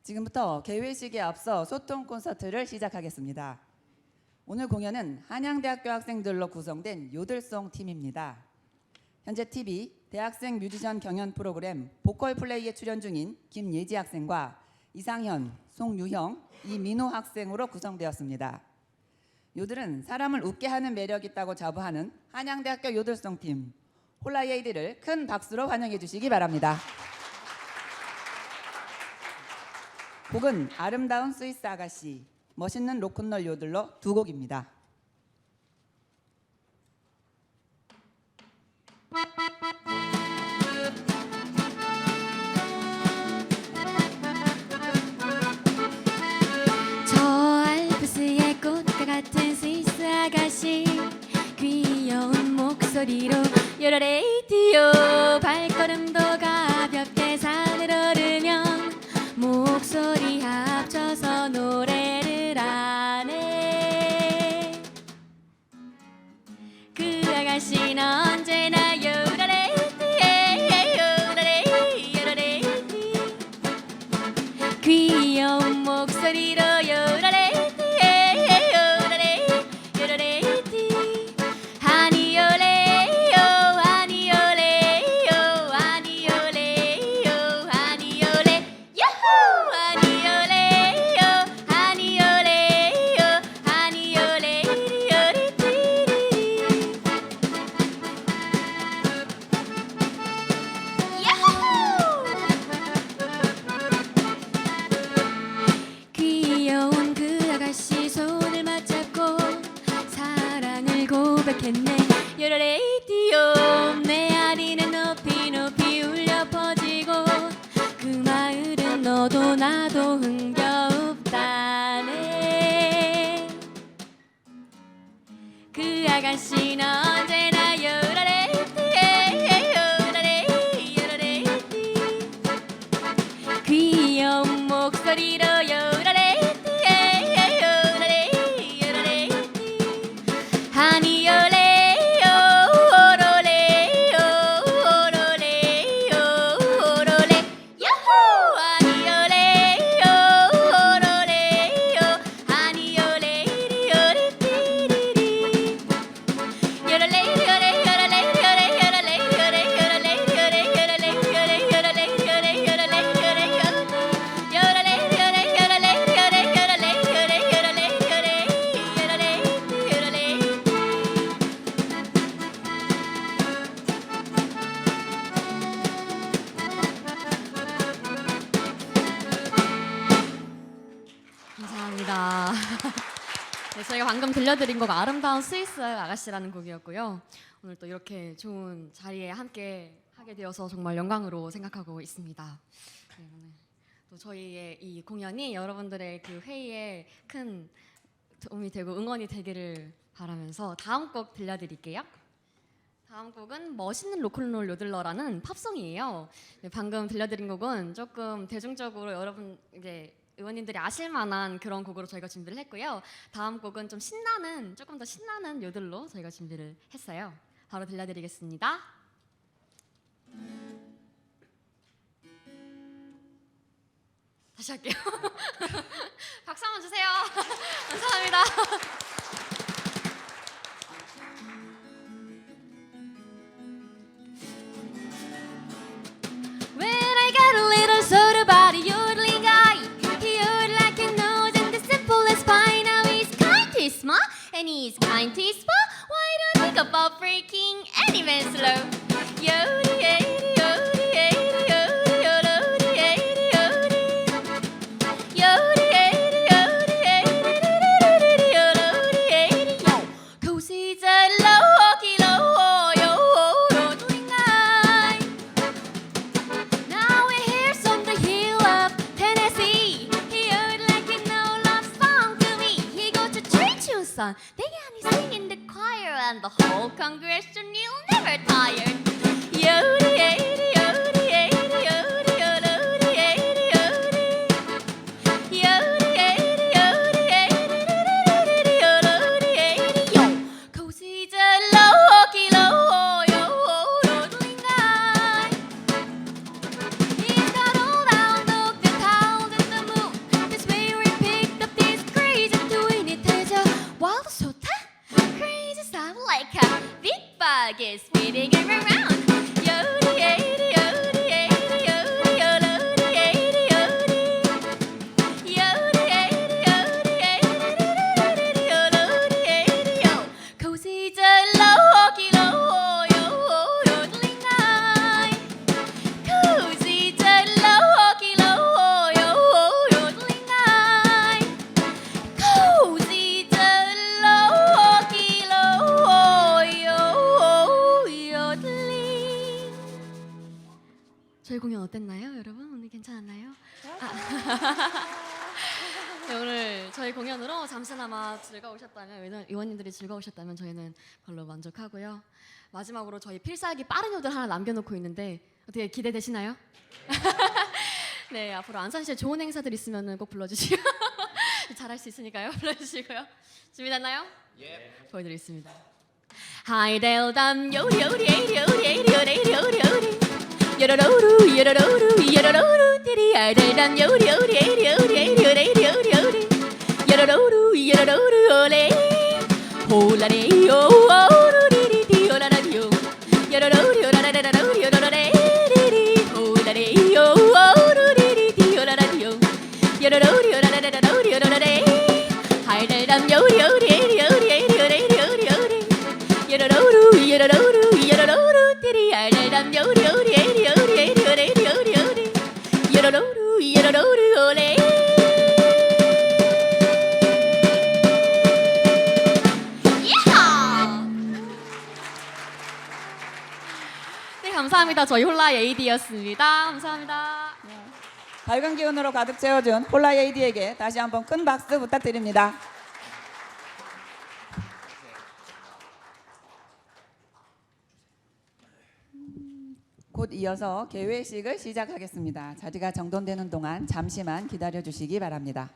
지금부터 개회식에 앞서 소통 콘서트를 시작하겠습니다. 오늘 공연은 한양대학교 학생들로 구성된 요들송 팀입니다. 현재 TV 대학생 뮤지션 경연 프로그램 보컬 플레이에 출연 중인 김예지 학생과 이상현, 송유형, 이민호 학생으로 구성되었습니다. 요들은 사람을 웃게 하는 매력이 있다고 자부하는 한양대학교 요들송 팀 홀라예이들을 큰 박수로 환영해 주시기 바랍니다. 곡은 아름다운 스위스 아가씨, 멋있는 로큰롤 요들로 두 곡입니다. 저 알프스의 꽃과 같은 스위스 아가씨, 귀여운 목소리로 요로레이디오, 발걸음도 가볍게 산을 오르면 목소리 합쳐서 노래를 하네. 그 아가씨는 언제나 요로레이디, 요로레이디, 귀여운 목소리로 요로레이디, 요로레이디, 하니올레요, 하니올레요, 하니올레요, 하니올레, 야호! 하니올레요, 하니올레요, 하니올레리오리띠리, 야호! 귀여운 그 아가씨 손을 맞잡고 사랑을 고백했네. 요로레이디오, 메아리는 높이 높이 울려 퍼지고 그 마을은 너도 나도 흥겨웁다네. 그 아가씨는 언제나 요로레이디, 요로레이디, 귀여운 목소리로 요로레이디, 요로레이디, 하니올레요, 오로레요, 오로레요, 오로레, 야호! 하니올레요, 오로레요, 하니올레리오리띠리리, 감사합니다. 네, 저희가 방금 들려드린 곡 아름다운 스위스 아가씨라는 곡이었고요. 오늘 또 이렇게 좋은 자리에 함께 하게 되어서 정말 영광으로 생각하고 있습니다. 네, 오늘 또 저희의 이 공연이 여러분들의 그 회의에 큰 도움이 되고 응원이 되기를 바라면서 다음 곡 들려드릴게요. 다음 곡은 멋있는 로큰롤 요들러라는 팝송이에요. 네, 방금 들려드린 곡은 조금 대중적으로 여러분 이제 의원님들이 아실 만한 그런 곡으로 저희가 준비를 했고요. 다음 곡은 좀 신나는, 조금 더 신나는 요들로 저희가 준비를 했어요. 바로 들려드리겠습니다. 다시 할게요. 박수 한번 주세요. 감사합니다. When I got a little soda about a yodeling guy, he yodeled like a nose and the simplest pie. Now he's kind to small and he's kind to small. Why don't think about freaking any man slow? Yodi, yodi, yodi, yodi, yodi, yodi, yodi, yodi, yodi, yodi, yo. 'Cause he's a low-key, yodeling guy. Now we're here from the hill of Tennessee. He heard like a no love song to me. He goes to church on Sunday and he's singing the choir, and the whole congregation will never tire. Yodi, yodi, yodi, yodi, yodi, yodi, yodi, yodi, yodi, yodi, yodi, yodi, yo. 'Cause he's a low-key, yodeling guy. He's got all down, look the town in the moon. 공연 어땠나요, 여러분? 오늘 괜찮았나요? 네, 오늘 저희 공연으로 잠시나마 즐거우셨다면, 의원님들이 즐거우셨다면 저희는 별로 만족하고요. 마지막으로 저희 필살기 빠른 요들 하나 남겨놓고 있는데 어떻게 기대되시나요? 네, 앞으로 안산시에 좋은 행사들 있으면 꼭 불러주시고 잘할 수 있으니까요. 불러주시고요. 준비됐나요? 예. 보여드리겠습니다. 하이델담 요리요리 에이리요리 에이리요리 에이리요리 요로로루 요로로루 요로로루 띠리 하이델담 요리요리 에이리요리 에이리요리 에이리요리 요로로루 요로로루 올레 홀라리 요오루리리디 홀라라디요 요로로루 요라라라라루 요로라레리리 홀라리 요오루리리디 홀라라디요 요로로루 요라라라라루 요로라레 하이델담 요리요리 에이리요리 에이리요리 에이리요리 요로로루 요로로루 요로로루 띠리 하이델담 요리요리 에이리요리 에이리요리 에이리요리 요로로루 요로로루 올레 네, 감사합니다. 저희 홀라의 AD였습니다. 감사합니다. 밝은 기운으로 가득 채워준 홀라 AD에게 다시 한번 큰 박수 부탁드립니다. 곧 이어서 개회식을 시작하겠습니다. 자리가 정돈되는 동안 잠시만 기다려 주시기 바랍니다.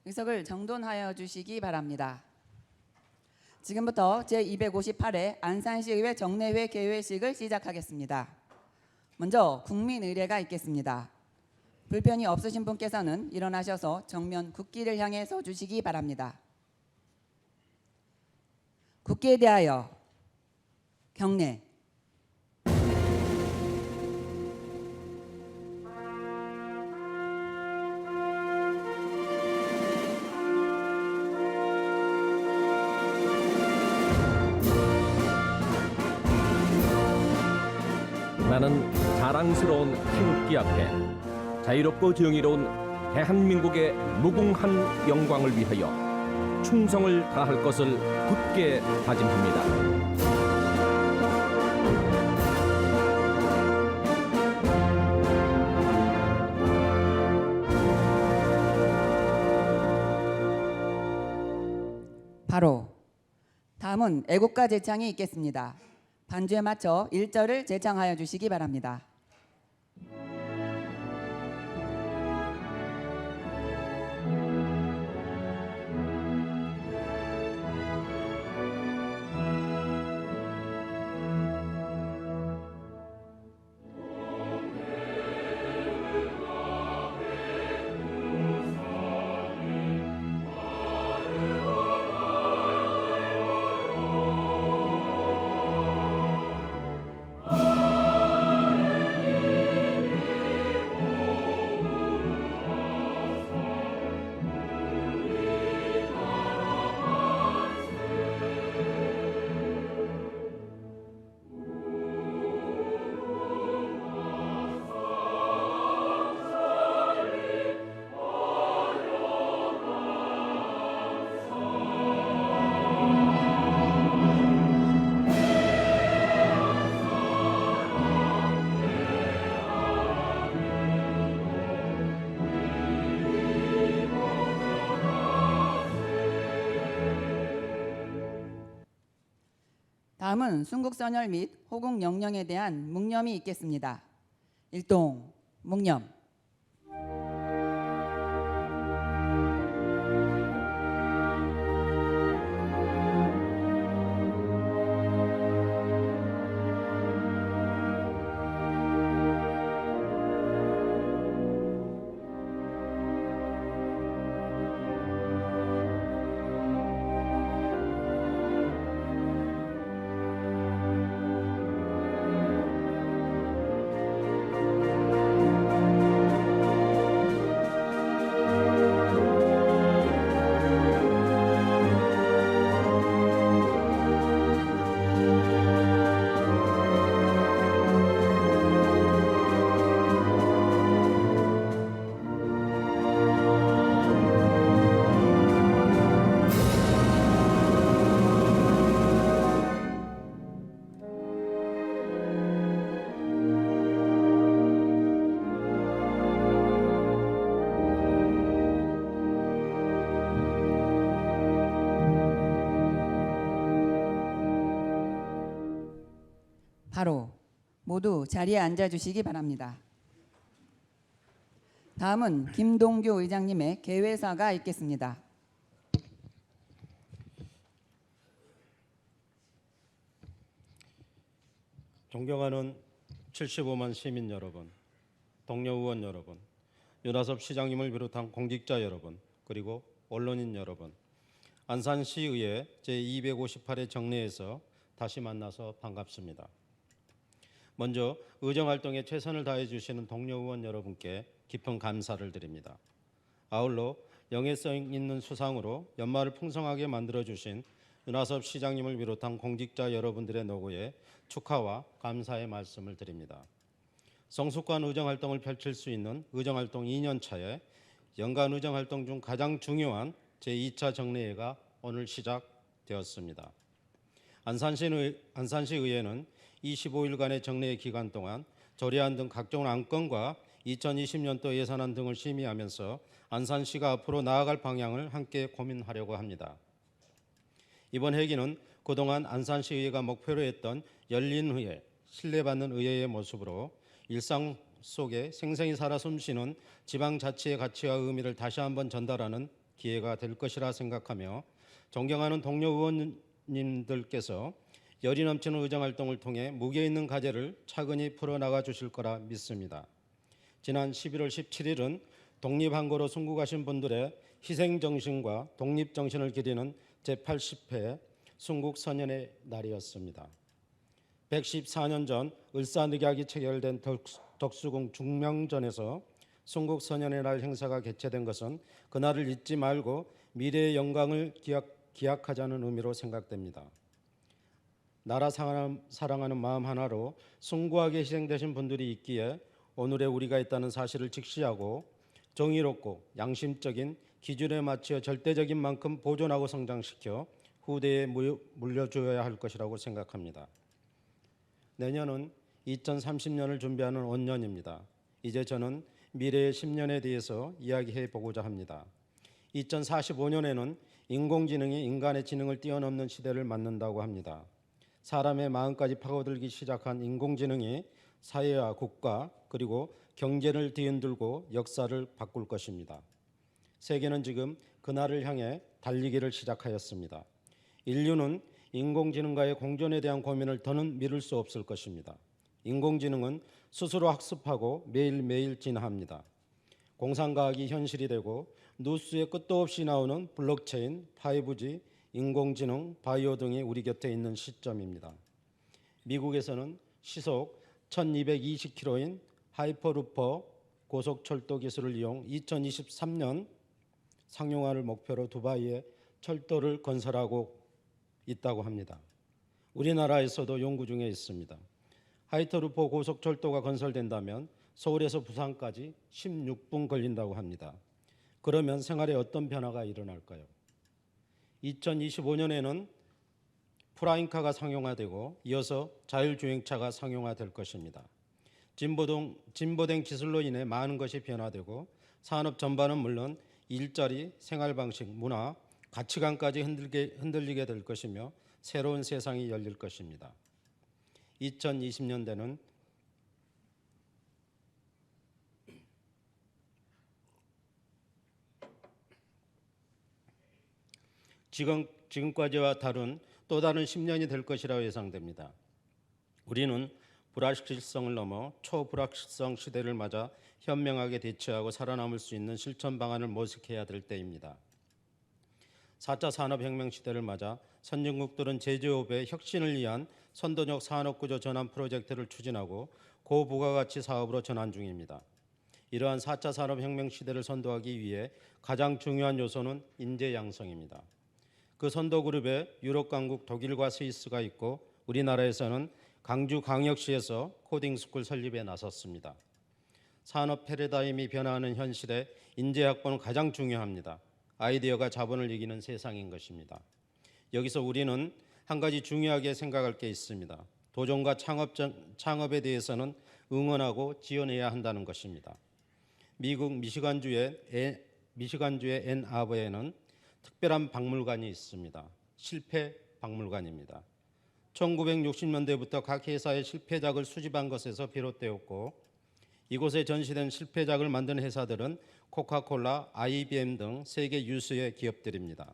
의석을 정돈하여 주시기 바랍니다. 지금부터 제258회 안산시의회 정례회 개회식을 시작하겠습니다. 먼저 국민의례가 있겠습니다. 불편이 없으신 분께서는 일어나셔서 정면 국기를 향해 서주시기 바랍니다. 국기에 대하여 경례. 나는 자랑스러운 태극기 앞에 자유롭고 정의로운 대한민국의 무궁한 영광을 위하여 충성을 다할 것을 굳게 다짐합니다. 바로 다음은 애국가 제창이 있겠습니다. 반주에 맞춰 1절을 제창하여 주시기 바랍니다. 다음은 순국선열 및 호국영령에 대한 묵념이 있겠습니다. 일동 묵념. 모두 자리에 앉아주시기 바랍니다. 다음은 김동규 의장님의 개회사가 있겠습니다. 존경하는 75만 시민 여러분, 동료 의원 여러분, 윤하섭 시장님을 비롯한 공직자 여러분, 그리고 언론인 여러분, 안산시의회 제258회 정례에서 다시 만나서 반갑습니다. 먼저 의정활동에 최선을 다해 주시는 동료 의원 여러분께 깊은 감사를 드립니다. 아울러 영예성 있는 수상으로 연말을 풍성하게 만들어 주신 윤하섭 시장님을 비롯한 공직자 여러분들의 노고에 축하와 감사의 말씀을 드립니다. 성숙한 의정활동을 펼칠 수 있는 의정활동 2년 차에 연간 의정활동 중 가장 중요한 제2차 정례회가 오늘 시작되었습니다. 안산시의회는 25일간의 정례회 기간 동안 조례안 등 각종 안건과 2020년도 예산안 등을 심의하면서 안산시가 앞으로 나아갈 방향을 함께 고민하려고 합니다. 이번 회기는 그동안 안산시의회가 목표로 했던 열린 의회, 신뢰받는 의회의 모습으로 일상 속에 생생히 살아 숨쉬는 지방자치의 가치와 의미를 다시 한번 전달하는 기회가 될 것이라 생각하며 존경하는 동료 의원님들께서 열이 넘치는 의정활동을 통해 무게 있는 과제를 차근히 풀어나가 주실 거라 믿습니다. 지난 11월 17일은 독립항고로 순국하신 분들의 희생정신과 독립정신을 기리는 제80회 순국선연의 날이었습니다. 114년 전 을사늑약이 체결된 덕수궁 중명전에서 순국선연의 날 행사가 개최된 것은 그날을 잊지 말고 미래의 영광을 기약하자는 의미로 생각됩니다. 나라 사랑하는 마음 하나로 숭고하게 희생되신 분들이 있기에 오늘의 우리가 있다는 사실을 직시하고 정의롭고 양심적인 기준에 맞춰 절대적인 만큼 보존하고 성장시켜 후대에 물려줘야 할 것이라고 생각합니다. 내년은 2030년을 준비하는 5년입니다. 이제 저는 미래의 10년에 대해서 이야기해 보고자 합니다. 2045년에는 인공지능이 인간의 지능을 뛰어넘는 시대를 맞는다고 합니다. 사람의 마음까지 파고들기 시작한 인공지능이 사회와 국가 그리고 경제를 뒤흔들고 역사를 바꿀 것입니다. 세계는 지금 그날을 향해 달리기를 시작하였습니다. 인류는 인공지능과의 공존에 대한 고민을 더는 미룰 수 없을 것입니다. 인공지능은 스스로 학습하고 매일매일 진화합니다. 공상과학이 현실이 되고 뉴스에 끝도 없이 나오는 블록체인, 5G, 인공지능, 바이오 등이 우리 곁에 있는 시점입니다. 미국에서는 시속 1220km인 하이퍼루퍼 고속철도 기술을 이용 2023년 상용화를 목표로 두바이에 철도를 건설하고 있다고 합니다. 우리나라에서도 연구 중에 있습니다. 하이퍼루퍼 고속철도가 건설된다면 서울에서 부산까지 16분 걸린다고 합니다. 그러면 생활에 어떤 변화가 일어날까요? 2025년에는 프라임카가 상용화되고 이어서 자율주행차가 상용화될 것입니다. 진보된 기술로 인해 많은 것이 변화되고 산업 전반은 물론 일자리, 생활방식, 문화, 가치관까지 흔들리게 될 것이며 새로운 세상이 열릴 것입니다. 2020년대는 지금까지와 다른 또 다른 10년이 될 것이라고 예상됩니다. 우리는 불확실성을 넘어 초불확실성 시대를 맞아 현명하게 대처하고 살아남을 수 있는 실천 방안을 모색해야 될 때입니다. 4차 산업혁명 시대를 맞아 선진국들은 제조업의 혁신을 위한 선도적 산업구조 전환 프로젝트를 추진하고 고부가가치 사업으로 전환 중입니다. 이러한 4차 산업혁명 시대를 선도하기 위해 가장 중요한 요소는 인재 양성입니다. 그 선도그룹에 유럽 강국 독일과 스위스가 있고 우리나라에서는 강주광역시에서 코딩스쿨 설립에 나섰습니다. 산업 패러다임이 변화하는 현실에 인재 확보는 가장 중요합니다. 아이디어가 자본을 이기는 세상인 것입니다. 여기서 우리는 한 가지 중요하게 생각할 게 있습니다. 도전과 창업에 대해서는 응원하고 지원해야 한다는 것입니다. 미국 미시간주의 앤아버에는 특별한 박물관이 있습니다. 실패 박물관입니다. 1960년대부터 각 회사의 실패작을 수집한 것에서 비롯되었고 이곳에 전시된 실패작을 만든 회사들은 코카콜라, IBM 등 세계 유수의 기업들입니다.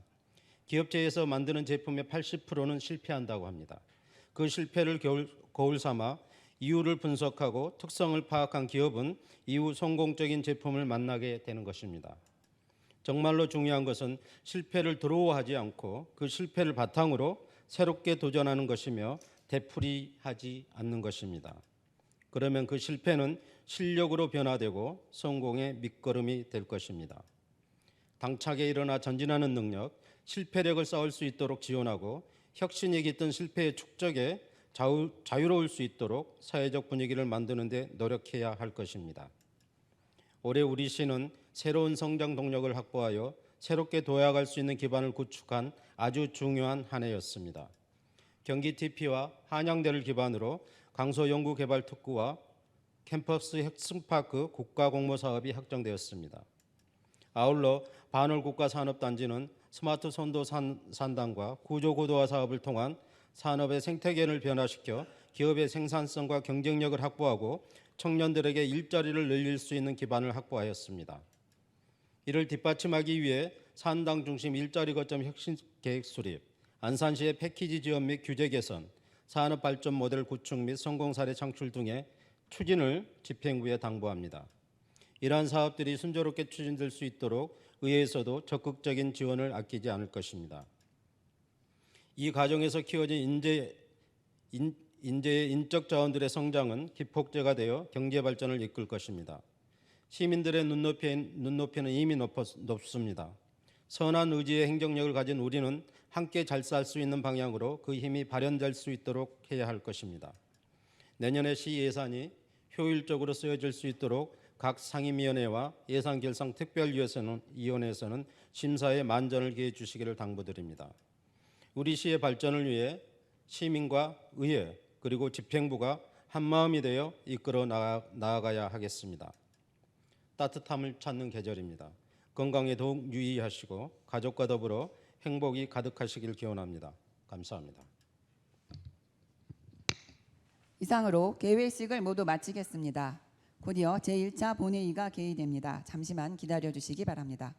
기업체에서 만드는 제품의 80%는 실패한다고 합니다. 그 실패를 거울 삼아 이유를 분석하고 특성을 파악한 기업은 이후 성공적인 제품을 만나게 되는 것입니다. 정말로 중요한 것은 실패를 두려워하지 않고 그 실패를 바탕으로 새롭게 도전하는 것이며 되풀이하지 않는 것입니다. 그러면 그 실패는 실력으로 변화되고 성공의 밑거름이 될 것입니다. 당차게 일어나 전진하는 능력, 실패력을 쌓을 수 있도록 지원하고 혁신이 깃든 실패의 축적에 자유로울 수 있도록 사회적 분위기를 만드는 데 노력해야 할 것입니다. 올해 우리 시는 새로운 성장 동력을 확보하여 새롭게 도약할 수 있는 기반을 구축한 아주 중요한 한 해였습니다. 경기 TP와 한양대를 기반으로 강소연구개발특구와 캠퍼스 혁신파크 국가공모사업이 확정되었습니다. 아울러 반월국가산업단지는 스마트 선도 산단과 구조고도화 사업을 통한 산업의 생태계를 변화시켜 기업의 생산성과 경쟁력을 확보하고 청년들에게 일자리를 늘릴 수 있는 기반을 확보하였습니다. 이를 뒷받침하기 위해 산당 중심 일자리 거점 혁신 계획 수립, 안산시의 패키지 지원 및 규제 개선, 산업 발전 모델 구축 및 성공 사례 창출 등의 추진을 집행부에 당부합니다. 이러한 사업들이 순조롭게 추진될 수 있도록 의회에서도 적극적인 지원을 아끼지 않을 것입니다. 이 과정에서 키워진 인재의 인적 자원들의 성장은 기폭제가 되어 경제 발전을 이끌 것입니다. 시민들의 눈높이는 이미 높습니다. 선한 의지의 행정력을 가진 우리는 함께 잘 살 수 있는 방향으로 그 힘이 발현될 수 있도록 해야 할 것입니다. 내년에 시 예산이 효율적으로 쓰여질 수 있도록 각 상임위원회와 예산결상특별위원회에서는 심사에 만전을 기해 주시기를 당부드립니다. 우리 시의 발전을 위해 시민과 의회 그리고 집행부가 한마음이 되어 이끌어 나아가야 하겠습니다. 따뜻함을 찾는 계절입니다. 건강에 더욱 유의하시고 가족과 더불어 행복이 가득하시길 기원합니다. 감사합니다. 이상으로 개회식을 모두 마치겠습니다. 곧이어 제1차 본회의가 개의됩니다. 잠시만 기다려 주시기 바랍니다.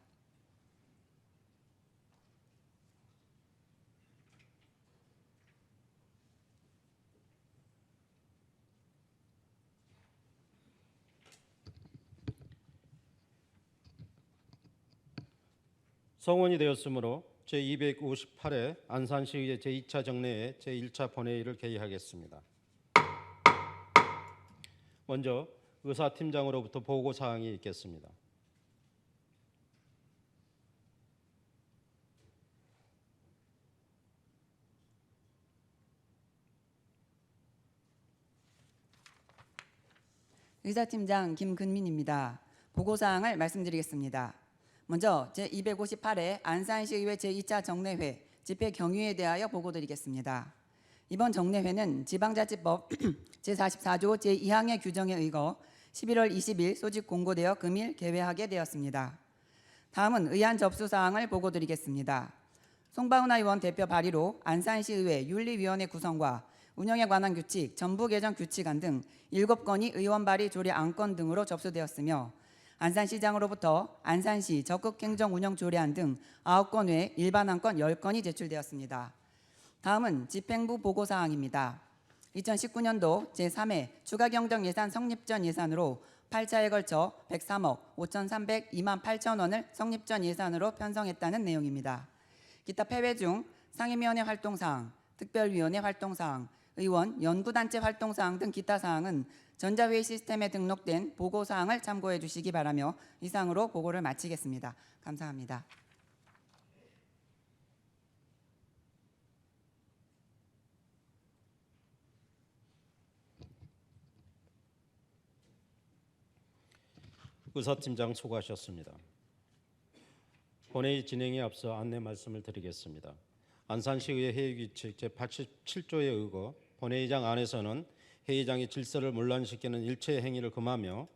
성원이 되었으므로 제258회 안산시의회 제2차 정례회 제1차 본회의를 개의하겠습니다. 먼저 의사팀장으로부터 보고사항이 있겠습니다. 의사팀장 김근민입니다. 보고사항을 말씀드리겠습니다. 먼저 제258회 안산시의회 제2차 정례회 집회경위에 대하여 보고드리겠습니다. 이번 정례회는 지방자치법 제44조 제2항의 규정에 의거 11월 20일 소집 공고되어 금일 개회하게 되었습니다. 다음은 의안 접수사항을 보고드리겠습니다. 송바운하 의원 대표 발의로 안산시의회 윤리위원회 구성과 운영에 관한 규칙, 전부 개정 규칙안 등 7건이 의원 발의 조례 안건 등으로 접수되었으며 안산시장으로부터 안산시 적극행정운영조례안 등 9건 외 일반 안건 10건이 제출되었습니다. 다음은 집행부 보고사항입니다. 2019년도 제3회 추가경정예산 성립전 예산으로 8차에 걸쳐 103억 5,302만 8천 원을 성립전 예산으로 편성했다는 내용입니다. 기타 폐회 중 상임위원회 활동사항, 특별위원회 활동사항, 의원, 연구단체 활동사항 등 기타 사항은 전자회의 시스템에 등록된 보고사항을 참고해 주시기 바라며 이상으로 보고를 마치겠습니다. 감사합니다. 의사팀장 수고하셨습니다. 본회의 진행에 앞서 안내 말씀을 드리겠습니다. 안산시의회 회의규칙 제87조에 의거 본회의장 안에서는 회의장의 질서를 문란시키는 일체 행위를 금하며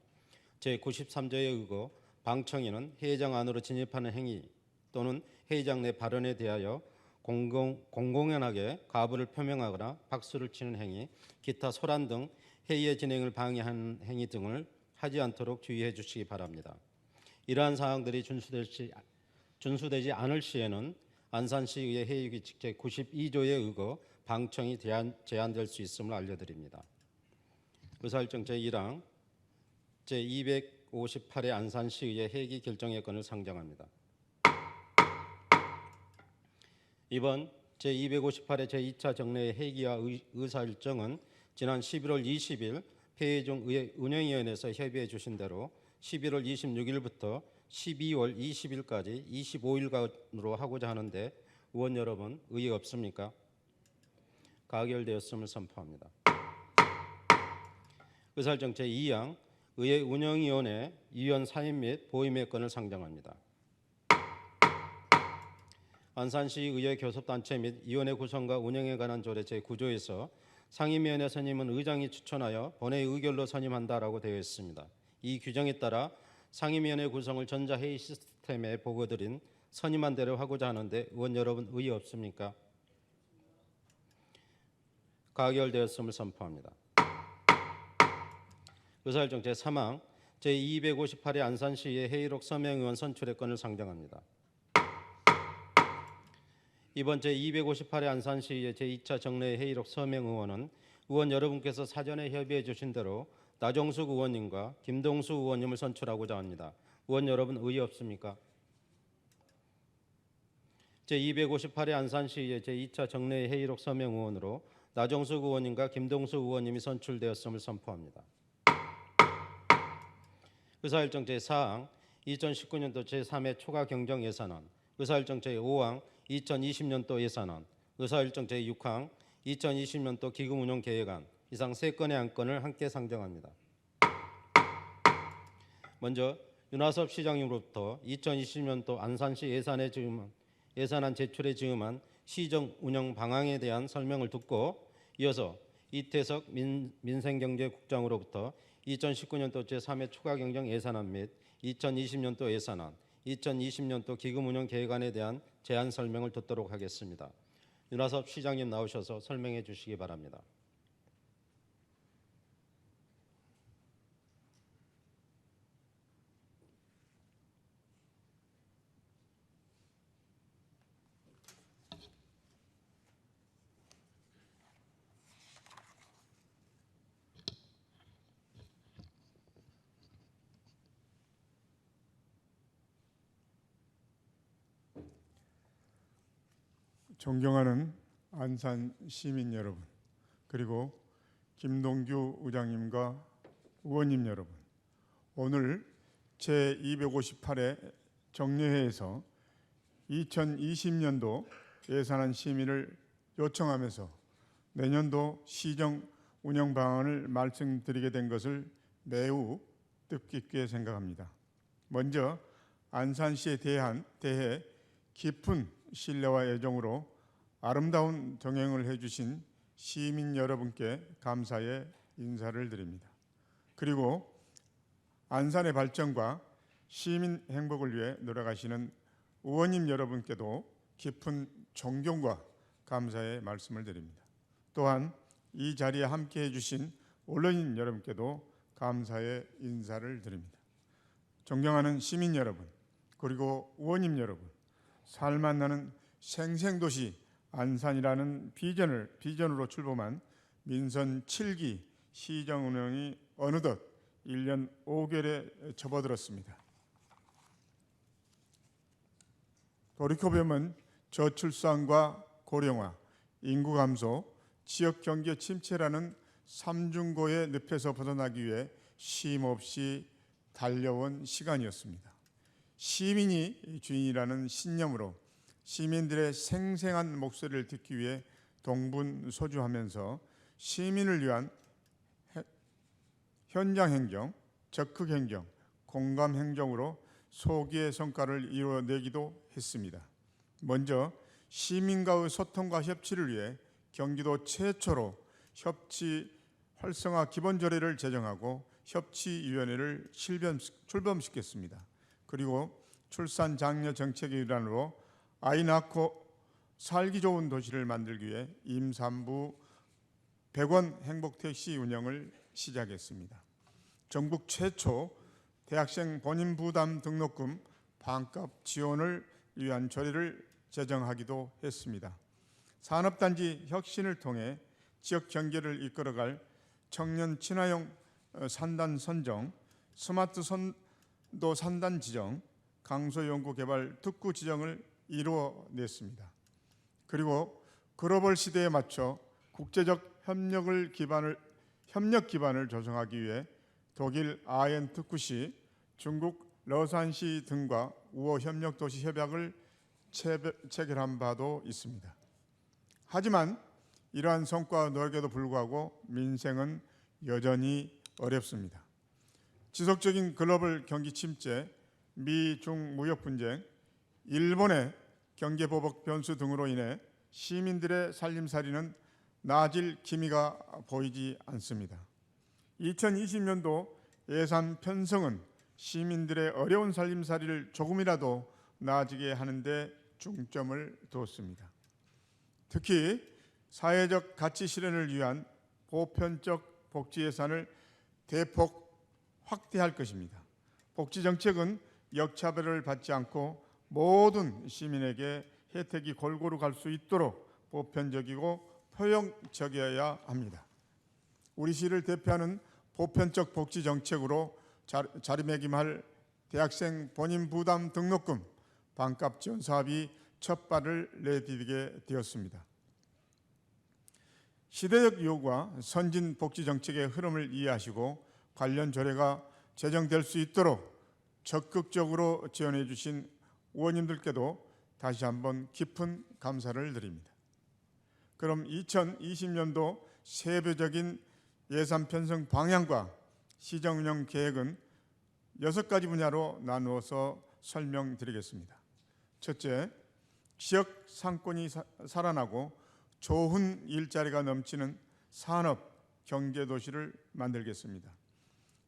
제93조에 의거 방청인은 회의장 안으로 진입하는 행위 또는 회의장 내 발언에 대하여 공공연하게 가부를 표명하거나 박수를 치는 행위, 기타 소란 등 회의의 진행을 방해하는 행위 등을 하지 않도록 주의해 주시기 바랍니다. 이러한 사항들이 준수되지 않을 시에는 안산시의회 회의규칙 제92조에 의거 방청이 제한될 수 있음을 알려드립니다. 의사일정 제1항 제258의 안산시의회 회기 결정의 건을 상정합니다. 이번 제258의 제2차 정례의 회기와 의사일정은 지난 11월 20일 회의 중 의회 운영위원회에서 협의해 주신 대로 11월 26일부터 12월 20일까지 25일간으로 하고자 하는데 의원 여러분 의의 없습니까? 가결되었음을 선포합니다. 의사일정 제2항 의회 운영위원회 위원 사임 및 보임의 건을 상정합니다. 안산시 의회 교섭단체 및 위원회 구성과 운영에 관한 조례 제9조에서 상임위원회 선임은 의장이 추천하여 본회의 의결로 선임한다라고 되어 있습니다. 이 규정에 따라 상임위원회 구성을 전자회의 시스템에 보고드린 선임한 대로 하고자 하는데 의원 여러분 의의 없습니까? 가결되었음을 선포합니다. 의사일정 제3항 제258의 안산시의 회의록 서명의원 선출의 건을 상정합니다. 이번 제258의 안산시의 제2차 정례 회의록 서명의원은 의원 여러분께서 사전에 협의해 주신 대로 나정숙 의원님과 김동수 의원님을 선출하고자 합니다. 의원 여러분 의의 없습니까? 제258의 안산시의 제2차 정례 회의록 서명의원으로 나정숙 의원님과 김동수 의원님이 선출되었음을 선포합니다. 의사일정 제4항 2019년도 제3회 초과 경정 예산안, 의사일정 제5항 2020년도 예산안, 의사일정 제6항 2020년도 기금운용 계획안 이상 3건의 안건을 함께 상정합니다. 먼저 윤하섭 시장님으로부터 2020년도 안산시 예산안 제출에 즈음한 시정 운영 방향에 대한 설명을 듣고 이어서 이태석 민생경제국장으로부터 2019년도 제3회 추가경정 예산안 및 2020년도 예산안, 2020년도 기금운용 계획안에 대한 제안 설명을 듣도록 하겠습니다. 윤하섭 시장님 나오셔서 설명해 주시기 바랍니다. 존경하는 안산 시민 여러분, 그리고 김동규 의장님과 의원님 여러분, 오늘 제258회 정례회에서 2020년도 예산안 심의를 요청하면서 내년도 시정 운영 방안을 말씀드리게 된 것을 매우 뜻깊게 생각합니다. 먼저 안산시에 대해 깊은 신뢰와 애정으로 아름다운 동행을 해주신 시민 여러분께 감사의 인사를 드립니다. 그리고 안산의 발전과 시민 행복을 위해 노력하시는 의원님 여러분께도 깊은 존경과 감사의 말씀을 드립니다. 또한 이 자리에 함께해 주신 언론인 여러분께도 감사의 인사를 드립니다. 존경하는 시민 여러분, 그리고 의원님 여러분, 살맛 나는 생생도시 안산이라는 비전으로 출범한 민선 7기 시정 운영이 어느덧 1년 5개월에 접어들었습니다. 돌이켜보면 저출산과 고령화, 인구 감소, 지역 경제 침체라는 삼중고의 늪에서 벗어나기 위해 쉼없이 달려온 시간이었습니다. 시민이 주인이라는 신념으로 시민들의 생생한 목소리를 듣기 위해 동분서주하면서 시민을 위한 현장 행정, 적극 행정, 공감 행정으로 소기의 성과를 이루어내기도 했습니다. 먼저 시민과의 소통과 협치를 위해 경기도 최초로 협치 활성화 기본조례를 제정하고 협치위원회를 출범시켰습니다. 그리고 출산 장려 정책의 일환으로 아이 낳고 살기 좋은 도시를 만들기 위해 임산부 100원 행복택시 운영을 시작했습니다. 전국 최초 대학생 본인 부담 등록금 반값 지원을 위한 조례를 제정하기도 했습니다. 산업단지 혁신을 통해 지역 경제를 이끌어갈 청년 친화형 산단 선정, 스마트 선도 산단 지정, 강소연구개발 특구 지정을 이루어냈습니다. 그리고 글로벌 시대에 맞춰 국제적 협력 기반을 조성하기 위해 독일 아엔 특구시, 중국 러산시 등과 우호 협력 도시 협약을 체결한 바도 있습니다. 하지만 이러한 성과와 노력에도 불구하고 민생은 여전히 어렵습니다. 지속적인 글로벌 경기 침체, 미중 무역 분쟁, 일본의 경제 보복 변수 등으로 인해 시민들의 살림살이는 나아질 기미가 보이지 않습니다. 2020년도 예산 편성은 시민들의 어려운 살림살이를 조금이라도 나아지게 하는 데 중점을 두었습니다. 특히 사회적 가치 실현을 위한 보편적 복지 예산을 대폭 확대할 것입니다. 복지 정책은 역차별을 받지 않고 모든 시민에게 혜택이 골고루 갈 수 있도록 보편적이고 포용적이어야 합니다. 우리 시를 대표하는 보편적 복지 정책으로 자리매김할 대학생 본인 부담 등록금 반값 지원 사업이 첫 발을 내디디게 되었습니다. 시대적 요구와 선진 복지 정책의 흐름을 이해하시고 관련 조례가 제정될 수 있도록 적극적으로 지원해 주신 의원님들께도 다시 한번 깊은 감사를 드립니다. 그럼 2020년도 세부적인 예산 편성 방향과 시정 운영 계획은 6가지 분야로 나누어서 설명드리겠습니다. 첫째, 지역 상권이 살아나고 좋은 일자리가 넘치는 산업 경제 도시를 만들겠습니다.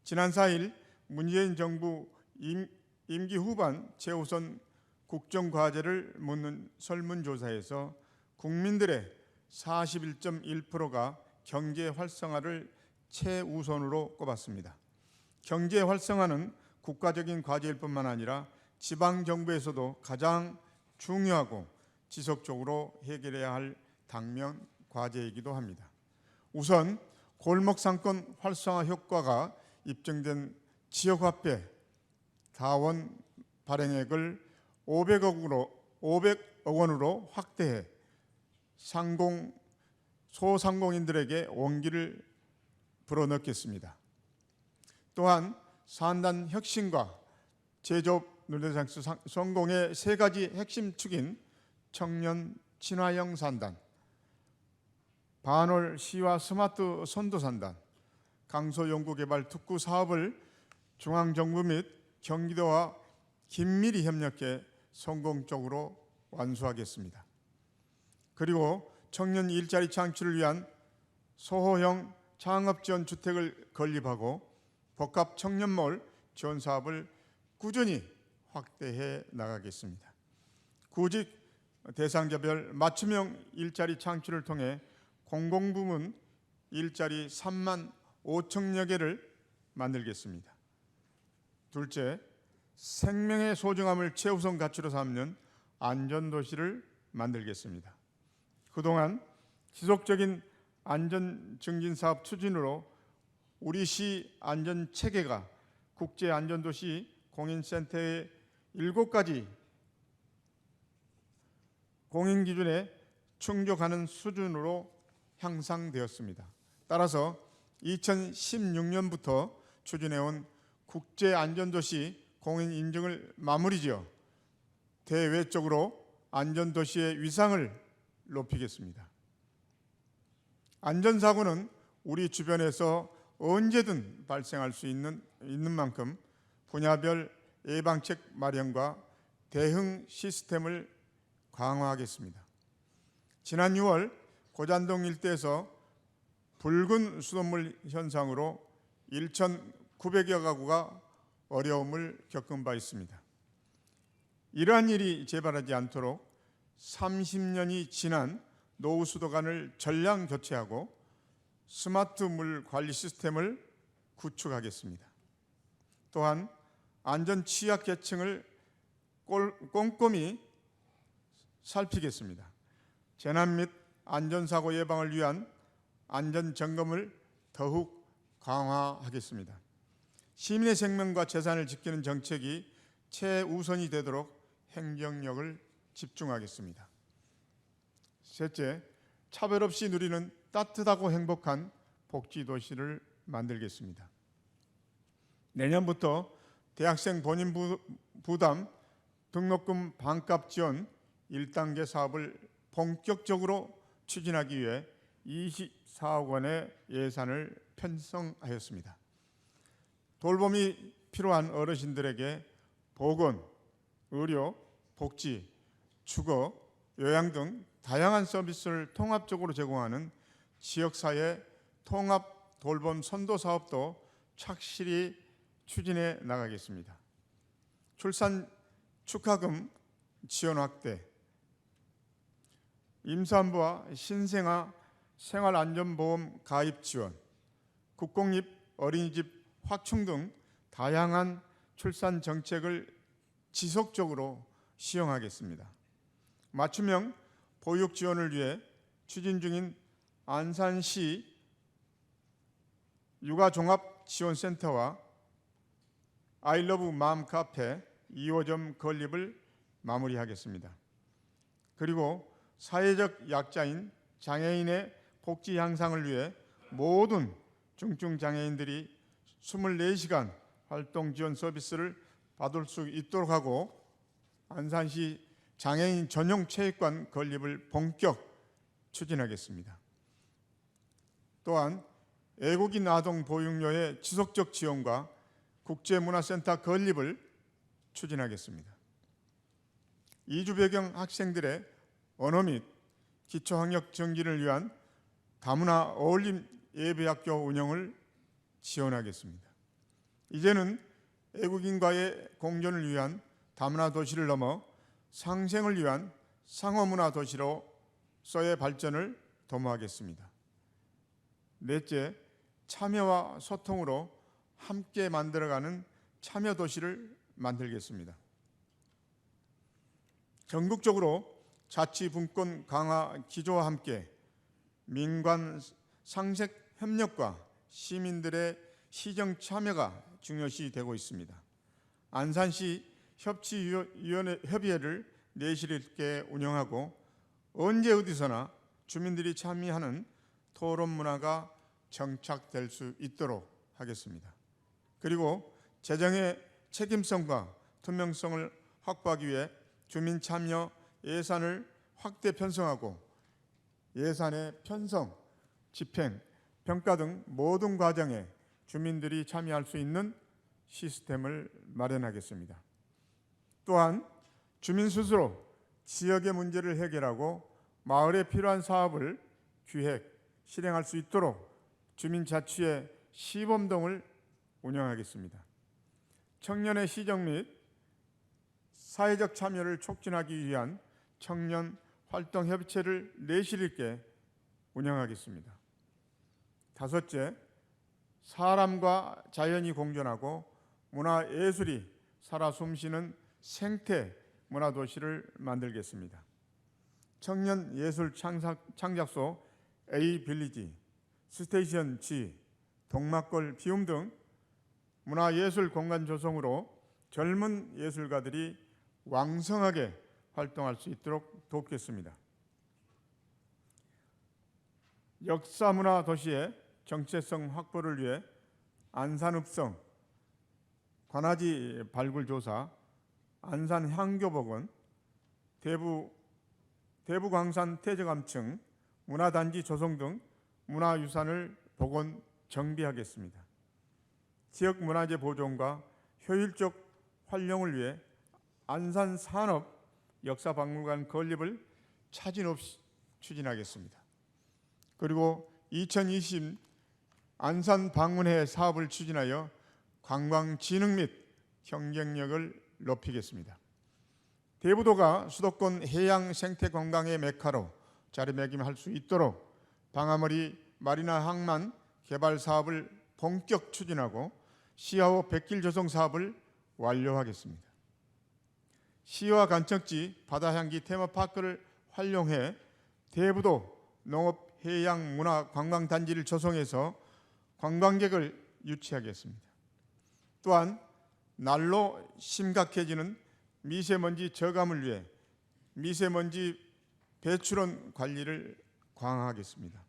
지난 4일 문재인 정부 임기 후반 최우선 국정과제를 묻는 설문조사에서 국민들의 41.1%가 경제 활성화를 최우선으로 꼽았습니다. 경제 활성화는 국가적인 과제일 뿐만 아니라 지방정부에서도 가장 중요하고 지속적으로 해결해야 할 당면 과제이기도 합니다. 우선 골목상권 활성화 효과가 입증된 지역화폐 다원 발행액을 500억 원으로 확대해 소상공인들에게 원기를 불어넣겠습니다. 또한 산단 혁신과 제조업 르네상스 성공의 3가지 핵심 축인 청년 친화형 산단, 반월 시와 스마트 선도 산단, 강소 연구개발 특구 사업을 중앙정부 및 경기도와 긴밀히 협력해 성공적으로 완수하겠습니다. 그리고 청년 일자리 창출을 위한 소호형 창업지원 주택을 건립하고 복합 청년몰 지원 사업을 꾸준히 확대해 나가겠습니다. 구직 대상자별 맞춤형 일자리 창출을 통해 공공부문 일자리 3만 5천여 개를 만들겠습니다. 둘째, 생명의 소중함을 최우선 가치로 삼는 안전도시를 만들겠습니다. 그동안 지속적인 안전증진사업 추진으로 우리 시 안전체계가 국제안전도시 공인센터의 7가지 공인기준에 충족하는 수준으로 향상되었습니다. 따라서 2016년부터 추진해온 국제안전도시 공인인증을 마무리지어 대외적으로 안전도시의 위상을 높이겠습니다. 안전사고는 우리 주변에서 언제든 발생할 수 있는 만큼 분야별 예방책 마련과 대응 시스템을 강화하겠습니다. 지난 6월 고잔동 일대에서 붉은 수돗물 현상으로 1,900여 가구가 어려움을 겪은 바 있습니다. 이러한 일이 재발하지 않도록 30년이 지난 노후 수도관을 전량 교체하고 스마트 물 관리 시스템을 구축하겠습니다. 또한 안전 취약계층을 꼼꼼히 살피겠습니다. 재난 및 안전사고 예방을 위한 안전 점검을 더욱 강화하겠습니다. 시민의 생명과 재산을 지키는 정책이 최우선이 되도록 행정력을 집중하겠습니다. 셋째, 차별 없이 누리는 따뜻하고 행복한 복지도시를 만들겠습니다. 내년부터 대학생 본인 부담 등록금 반값 지원 1단계 사업을 본격적으로 추진하기 위해 24억 원의 예산을 편성하였습니다. 돌봄이 필요한 어르신들에게 보건, 의료, 복지, 주거, 요양 등 다양한 서비스를 통합적으로 제공하는 지역사회 통합 돌봄 선도 사업도 착실히 추진해 나가겠습니다. 출산 축하금 지원 확대, 임산부와 신생아 생활안전보험 가입 지원, 국공립 어린이집 확충 등 다양한 출산 정책을 지속적으로 시행하겠습니다. 맞춤형 보육 지원을 위해 추진 중인 안산시 육아종합지원센터와 아이러브 맘 카페 2호점 건립을 마무리하겠습니다. 그리고 사회적 약자인 장애인의 복지 향상을 위해 모든 중증장애인들이 24시간 활동 지원 서비스를 받을 수 있도록 하고 안산시 장애인 전용 체육관 건립을 본격 추진하겠습니다. 또한 외국인 아동 보육료의 지속적 지원과 국제문화센터 건립을 추진하겠습니다. 이주 배경 학생들의 언어 및 기초학력 정진을 위한 다문화 어울림 예배학교 운영을 지원하겠습니다. 이제는 외국인과의 공존을 위한 다문화 도시를 넘어 상생을 위한 상호문화 도시로서의 발전을 도모하겠습니다. 넷째, 참여와 소통으로 함께 만들어가는 참여 도시를 만들겠습니다. 전국적으로 자치 분권 강화 기조와 함께 민관 상색 협력과 시민들의 시정 참여가 중요시 되고 있습니다. 안산시 협치위원회 협의회를 내실 있게 운영하고 언제 어디서나 주민들이 참여하는 토론 문화가 정착될 수 있도록 하겠습니다. 그리고 재정의 책임성과 투명성을 확보하기 위해 주민 참여 예산을 확대 편성하고 예산의 편성, 집행, 평가 등 모든 과정에 주민들이 참여할 수 있는 시스템을 마련하겠습니다. 또한 주민 스스로 지역의 문제를 해결하고 마을에 필요한 사업을 기획, 실행할 수 있도록 주민자치의 시범동을 운영하겠습니다. 청년의 시정 및 사회적 참여를 촉진하기 위한 청년 활동 협의체를 내실 있게 운영하겠습니다. 다섯째, 사람과 자연이 공존하고 문화 예술이 살아 숨쉬는 생태 문화 도시를 만들겠습니다. 청년 예술 창작소 A 빌리지, 스테이션 G, 동막골 비움 등 문화 예술 공간 조성으로 젊은 예술가들이 왕성하게 활동할 수 있도록 돕겠습니다. 역사문화 도시의 정체성 확보를 위해 안산읍성, 관아지 발굴조사, 안산향교복원, 대부광산 태저감층, 문화단지 조성 등 문화유산을 복원 정비하겠습니다. 지역문화재 보존과 효율적 활용을 위해 안산산업 역사박물관 건립을 차질 없이 추진하겠습니다. 그리고 2020 안산방문회 사업을 추진하여 관광 진흥 및 경쟁력을 높이겠습니다. 대부도가 수도권 해양 생태 관광의 메카로 자리매김할 수 있도록 방아머리 마리나 항만 개발 사업을 본격 추진하고 시야호 백길 조성 사업을 완료하겠습니다. 시와 간척지 바다향기 테마파크를 활용해 대부도 농업 해양 문화 관광 단지를 조성해서 관광객을 유치하겠습니다. 또한 날로 심각해지는 미세먼지 저감을 위해 미세먼지 배출원 관리를 강화하겠습니다.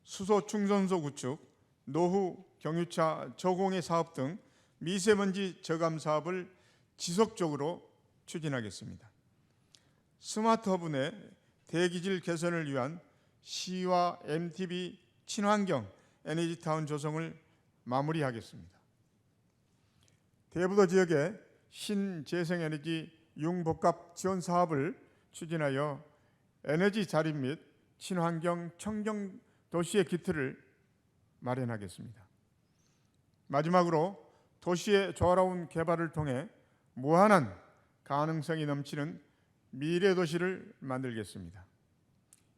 수소 충전소 구축, 노후 경유차 저공해 사업 등 미세먼지 저감 사업을 지속적으로 추진하겠습니다. 스마트 허브 내 대기질 개선을 위한 시와 MTB 친환경 에너지타운 조성을 마무리하겠습니다. 대부도 지역에 신재생에너지 융복합 지원 사업을 추진하여 에너지 자립 및 친환경 청정 도시의 기틀을 마련하겠습니다. 마지막으로 도시의 조화로운 개발을 통해 무한한 가능성이 넘치는 미래 도시를 만들겠습니다.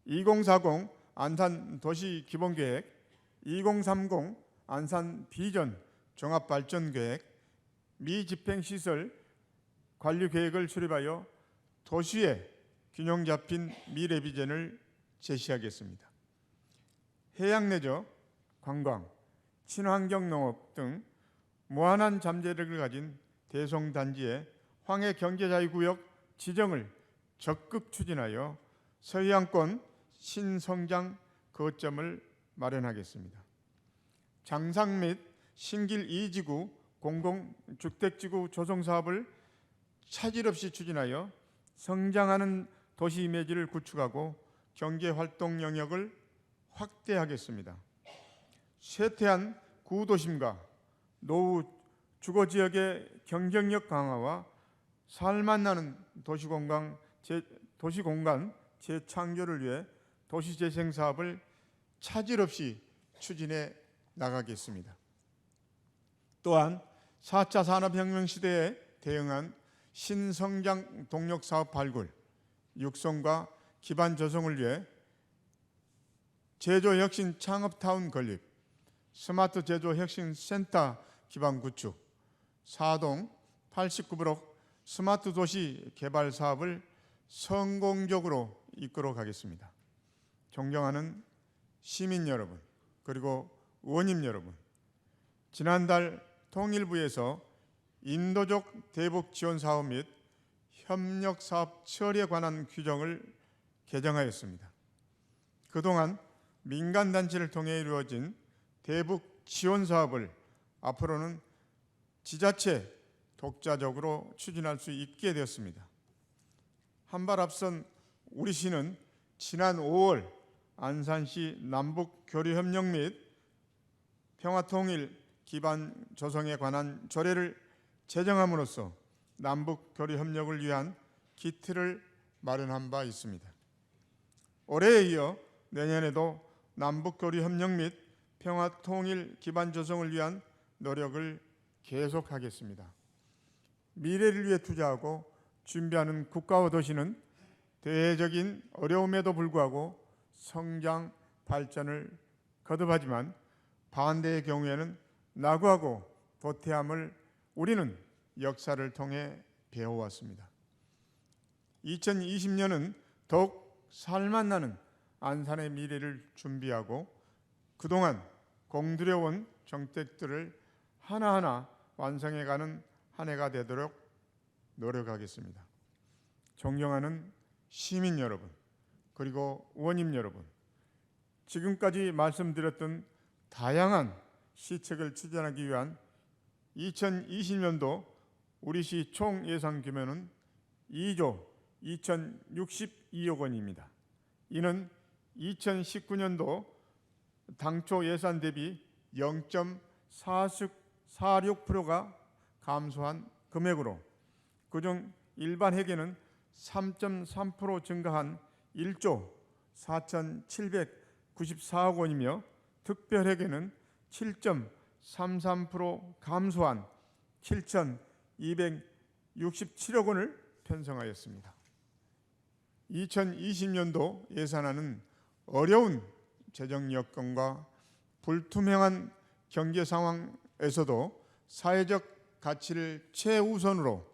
2040 안산 도시 기본계획, 2030 안산 비전 종합발전계획, 미집행시설 관리계획을 수립하여 도시의 균형 잡힌 미래 비전을 제시하겠습니다. 해양 레저, 관광, 친환경 농업 등 무한한 잠재력을 가진 대송단지의 황해 경제자유구역 지정을 적극 추진하여 서해안권 신성장 거점을 마련하겠습니다. 장상 및 신길 2지구 공공주택지구 조성 사업을 차질 없이 추진하여 성장하는 도시 이미지를 구축하고 경제활동 영역을 확대하겠습니다. 쇠퇴한 구도심과 노후 주거지역의 경쟁력 강화와 살만 나는 도시공간 재창조를 위해 도시재생 사업을 차질 없이 추진해 나가겠습니다. 또한 4차 산업혁명 시대에 대응한 신성장 동력 사업 발굴, 육성과 기반 조성을 위해 제조혁신 창업타운 건립, 스마트 제조혁신센터 기반 구축, 4동 89브록 스마트 도시 개발 사업을 성공적으로 이끌어 가겠습니다. 존경하는 시민 여러분, 그리고 의원님 여러분, 지난달 통일부에서 인도적 대북 지원 사업 및 협력 사업 처리에 관한 규정을 개정하였습니다. 그동안 민간 단체를 통해 이루어진 대북 지원 사업을 앞으로는 지자체 독자적으로 추진할 수 있게 되었습니다. 한 발 앞선 우리 시는 지난 5월 안산시 남북 교류 협력 및 평화통일 기반 조성에 관한 조례를 제정함으로써 남북 교류 협력을 위한 기틀을 마련한 바 있습니다. 올해에 이어 내년에도 남북 교류 협력 및 평화통일 기반 조성을 위한 노력을 계속하겠습니다. 미래를 위해 투자하고 준비하는 국가와 도시는 대외적인 어려움에도 불구하고 성장, 발전을 거듭하지만 반대의 경우에는 낙오하고 도태함을 우리는 역사를 통해 배워왔습니다. 2020년은 더욱 살맛나는 안산의 미래를 준비하고 그동안 공들여온 정책들을 하나하나 완성해가는 한 해가 되도록 노력하겠습니다. 존경하는 시민 여러분, 그리고 의원님 여러분, 지금까지 말씀드렸던 다양한 시책을 추진하기 위한 2020년도 우리시 총 예산 규모는 2조 2,062억 원입니다. 이는 2019년도 당초 예산 대비 0.46%가 감소한 금액으로 그중 일반 회계는 3.3% 증가한 1조 4,794억 원이며 특별 회계는 7.33% 감소한 7,267억 원을 편성하였습니다. 2020년도 예산안은 어려운 재정 여건과 불투명한 경제 상황에서도 사회적 가치를 최우선으로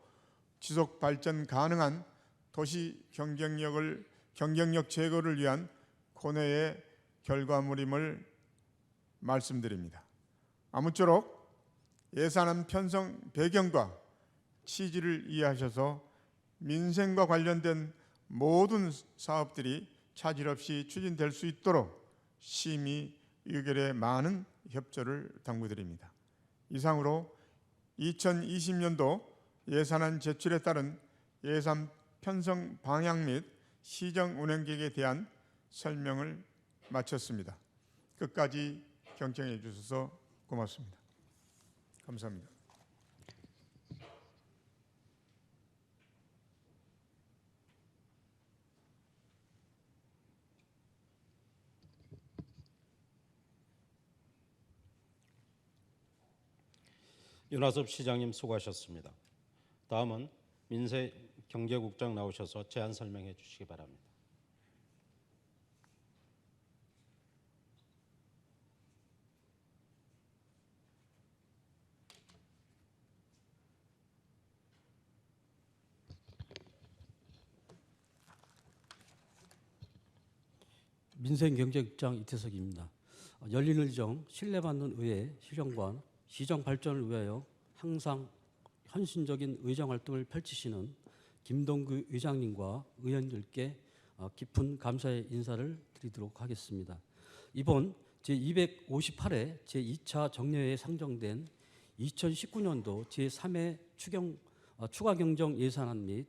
지속 발전 가능한 도시 경쟁력 제고를 위한 고뇌의 결과물임을 말씀드립니다. 아무쪼록 예산안 편성 배경과 취지를 이해하셔서 민생과 관련된 모든 사업들이 차질 없이 추진될 수 있도록 심의 의결에 많은 협조를 당부드립니다. 이상으로 2020년도 예산안 제출에 따른 예산 편성 방향 및 시정 운영 계획에 대한 설명을 마쳤습니다. 끝까지 경청해 주셔서 고맙습니다. 감사합니다. 윤하섭 시장님 수고하셨습니다. 다음은 민생경제국장 나오셔서 제안 설명해 주시기 바랍니다. 민생경제국장 이태석입니다. 열린의정 신뢰받는 의회 실정관 시정 발전을 위하여 항상 헌신적인 의정 활동을 펼치시는 김동규 의장님과 의원들께 깊은 감사의 인사를 드리도록 하겠습니다. 이번 제258회 제2차 정례회에 상정된 2019년도 제3회 추가경정 예산안 및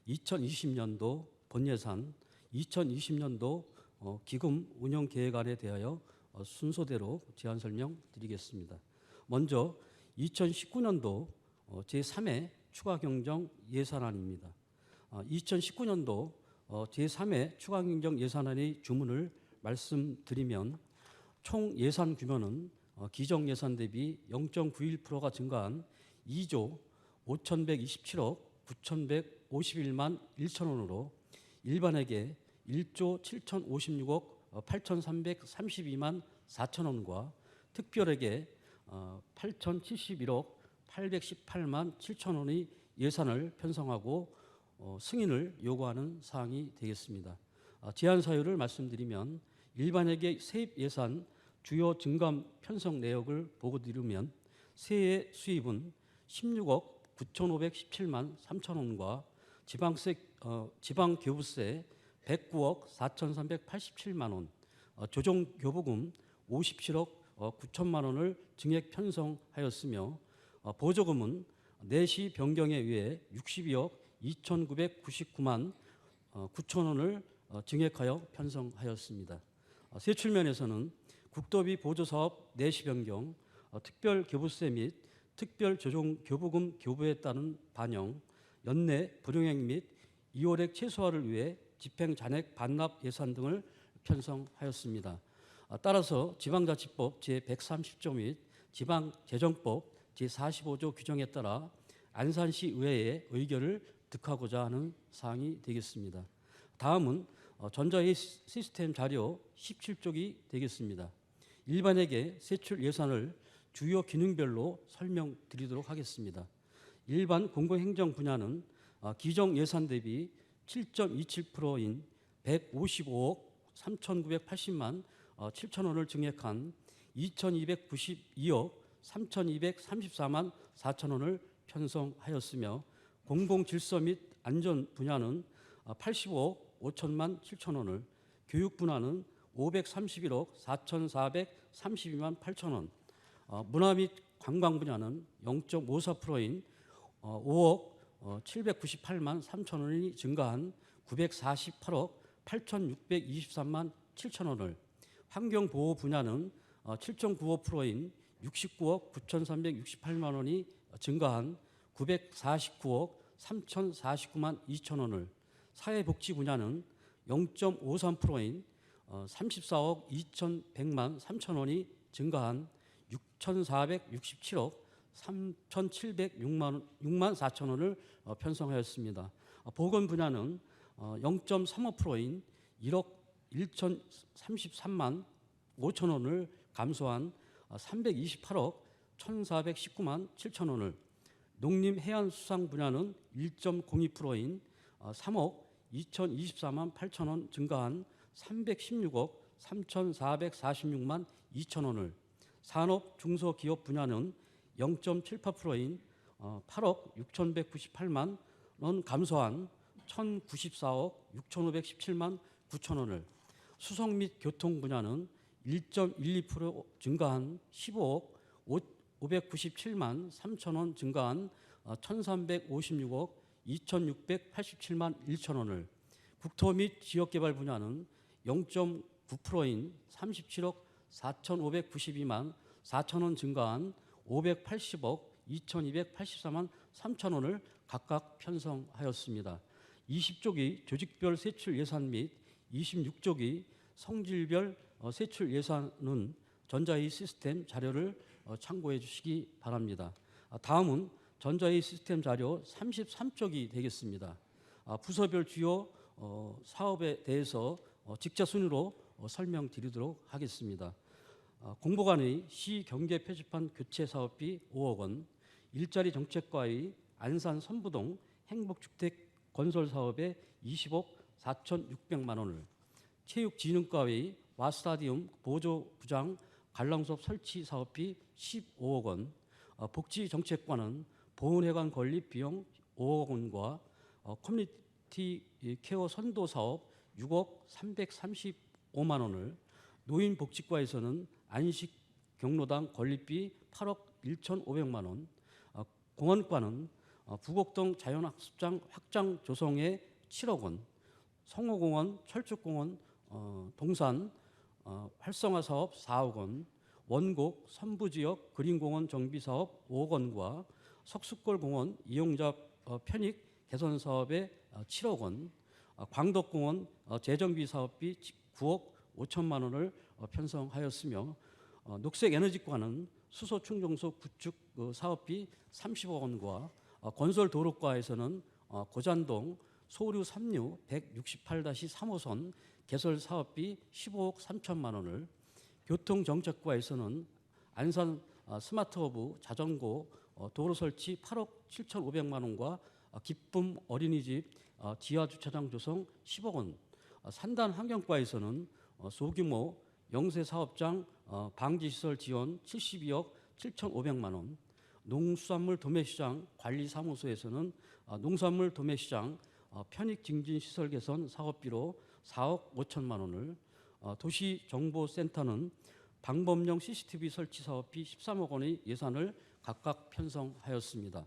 2020년도 본예산, 2020년도 기금 운영 계획안에 대하여 순서대로 제안 설명 드리겠습니다. 먼저 2019년도 제3회 추가경정 예산안입니다. 2019년도 제3회 추가경정 예산안의 주문을 말씀드리면 총 예산 규모는 기정 예산 대비 0.91%가 증가한 2조 5,127억 9,151만 1천 원으로 일반회계 1조 7,056억 8,332만 4천 원과 특별회계 8,071억 818만 7천 원의 예산을 편성하고 승인을 요구하는 사항이 되겠습니다. 제안 사유를 말씀드리면 일반회계 세입 예산 주요 증감 편성 내역을 보고드리면 세액 수입은 16억 9,517만 3천 원과 지방교부세 109억 4,387만 원, 조정교부금 57억 9천만 원을 증액 편성하였으며 보조금은 내시 변경에 의해 62억 2,999만 9천 원을 증액하여 편성하였습니다. 세출면에서는 국도비 보조사업 내시 변경, 특별교부세 및 특별조정교부금 교부에 따른 반영, 연내 불용액 및 이월액 최소화를 위해 집행잔액 반납 예산 등을 편성하였습니다. 따라서 지방자치법 제130조 및 지방재정법 제45조 규정에 따라 안산시 의회의 의결을 득하고자 하는 사항이 되겠습니다. 다음은 전자회의 시스템 자료 17쪽이 되겠습니다. 일반회계 세출 예산을 주요 기능별로 설명드리도록 하겠습니다. 일반 공공행정 분야는 기정 예산 대비 7.27%인 155억 3,980만 7천 원을 증액한 2,292억 3,234만 4천 원을 편성하였으며 공공질서 및 안전 분야는 85억 5천만 7천 원을, 교육 분야는 531억 4,432만 8천 원, 문화 및 관광 분야는 0.54%인 5억 798만 3천 원이 증가한 948억 8,623만 7천 원을, 환경보호 분야는 7.95%인 69억 9,368만 원이 증가한 949억 3,049만 2천 원을, 사회복지 분야는 0.53%인 34억 2,100만 3천 원이 증가한 6,467억 3,706만 4천 원을 편성하였습니다. 보건 분야는 0.35%인 1억 1,033만 5천 원을 감소한 328억 1,419만 7천 원을, 농림해양수산 분야는 1.02%인 3억 2,024만 8천 원 증가한 316억 3,446만 2천 원을, 산업 중소기업 분야는 0.78%인 8억 6,198만 원 감소한 1,094억 6,517만 9천 원을, 수송 및 교통 분야는 1.12% 증가한 15억 597만 3천 원 증가한 1,356억 2,687만 1천 원을, 국토 및 지역개발 분야는 0.9%인 37억 4,592만 4천 원 증가한 580억 2,284만 3천 원을 각각 편성하였습니다. 20조기 조직별 세출 예산 및 26조기 성질별 세출 예산은 전자회의 시스템 자료를 참고해 주시기 바랍니다. 다음은 전자회의 시스템 자료 33쪽이 되겠습니다. 부서별 주요 사업에 대해서 직접 순으로 설명드리도록 하겠습니다. 공보관의 시 경계 표지판 교체 사업비 5억 원, 일자리 정책과의 안산 선부동 행복주택 건설 사업에 20억 4,600만 원을, 체육진흥과의 와스타디움 보조부장 관람수업 설치 사업비 15억 원, 복지정책과는 보훈회관 건립 비용 5억 원과 커뮤니티 케어 선도 사업 6억 335만 원을, 노인복지과에서는 안식 경로당 건립비 8억 1,500만 원, 공원과는 부곡동 자연학습장 확장 조성에 7억 원, 성호공원, 철쭉공원, 동산 활성화 사업 4억 원, 원곡 선부지역 그린공원 정비 사업 5억 원과 석숫골공원 이용자 편익 개선 사업에 7억 원, 광덕공원 재정비 사업비 9억 5천만 원을 편성하였으며, 녹색에너지과는 수소 충전소 구축 사업비 30억 원과 건설도로과에서는 고잔동 소류 3류 168-3호선 개설 사업비 15억 3천만 원을, 교통정책과에서는 안산 스마트허브 자전거 도로 설치 8억 7,500만 원과 기쁨 어린이집 지하주차장 조성 10억 원, 산단환경과에서는 소규모 영세사업장 방지시설 지원 72억 7,500만 원, 농수산물 도매시장 관리사무소에서는 농산물 도매시장 편익증진시설 개선 사업비로 4억 5천만 원을, 도시정보센터는 방범용 CCTV 설치 사업비 13억 원의 예산을 각각 편성하였습니다.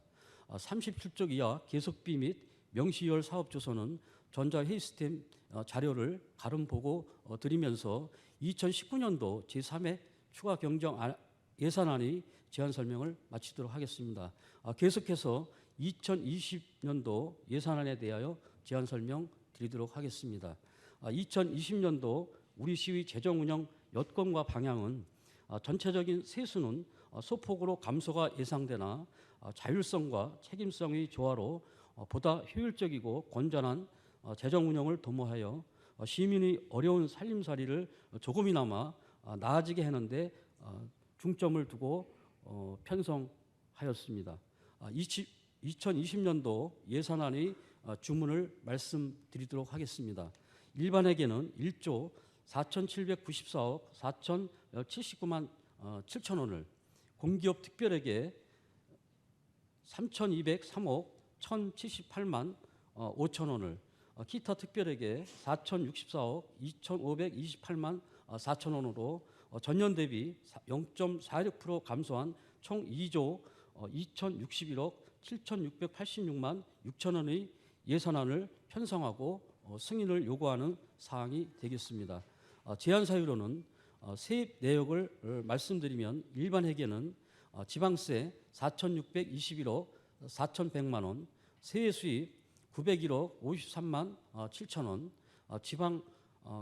37쪽 이하 계속비 및 명시열 사업조서는 전자회의 시스템 자료를 가름 보고 드리면서 2019년도 제3회 추가 경정 예산안의 제안 설명을 마치도록 하겠습니다. 계속해서 2020년도 예산안에 대하여 제안 설명 드리도록 하겠습니다. 2020년도 우리 시의 재정 운영 여건과 방향은 전체적인 세수는 소폭으로 감소가 예상되나 자율성과 책임성의 조화로 보다 효율적이고 건전한 재정 운영을 도모하여 시민의 어려운 살림살이를 조금이나마 나아지게 하는데 중점을 두고 편성하였습니다. 2020년도 예산안의 주문을 말씀드리도록 하겠습니다. 일반회계는 1조 4,794억 4,079만 7천 원을, 공기업 특별회계 3,203억 1,078만 5천 원을, 기타 특별회계 4,064억 2,528만 4천 원으로 전년 대비 0.46% 감소한 총 2조 2,061억 7,686만 6천 원의 예산안을 편성하고 승인을 요구하는 사항이 되겠습니다. 제안 사유로는 세입 내역을 말씀드리면, 일반 회계는 지방세 4,621억 4,100만 원, 세외 수입 901억 53만 7천 원, 지방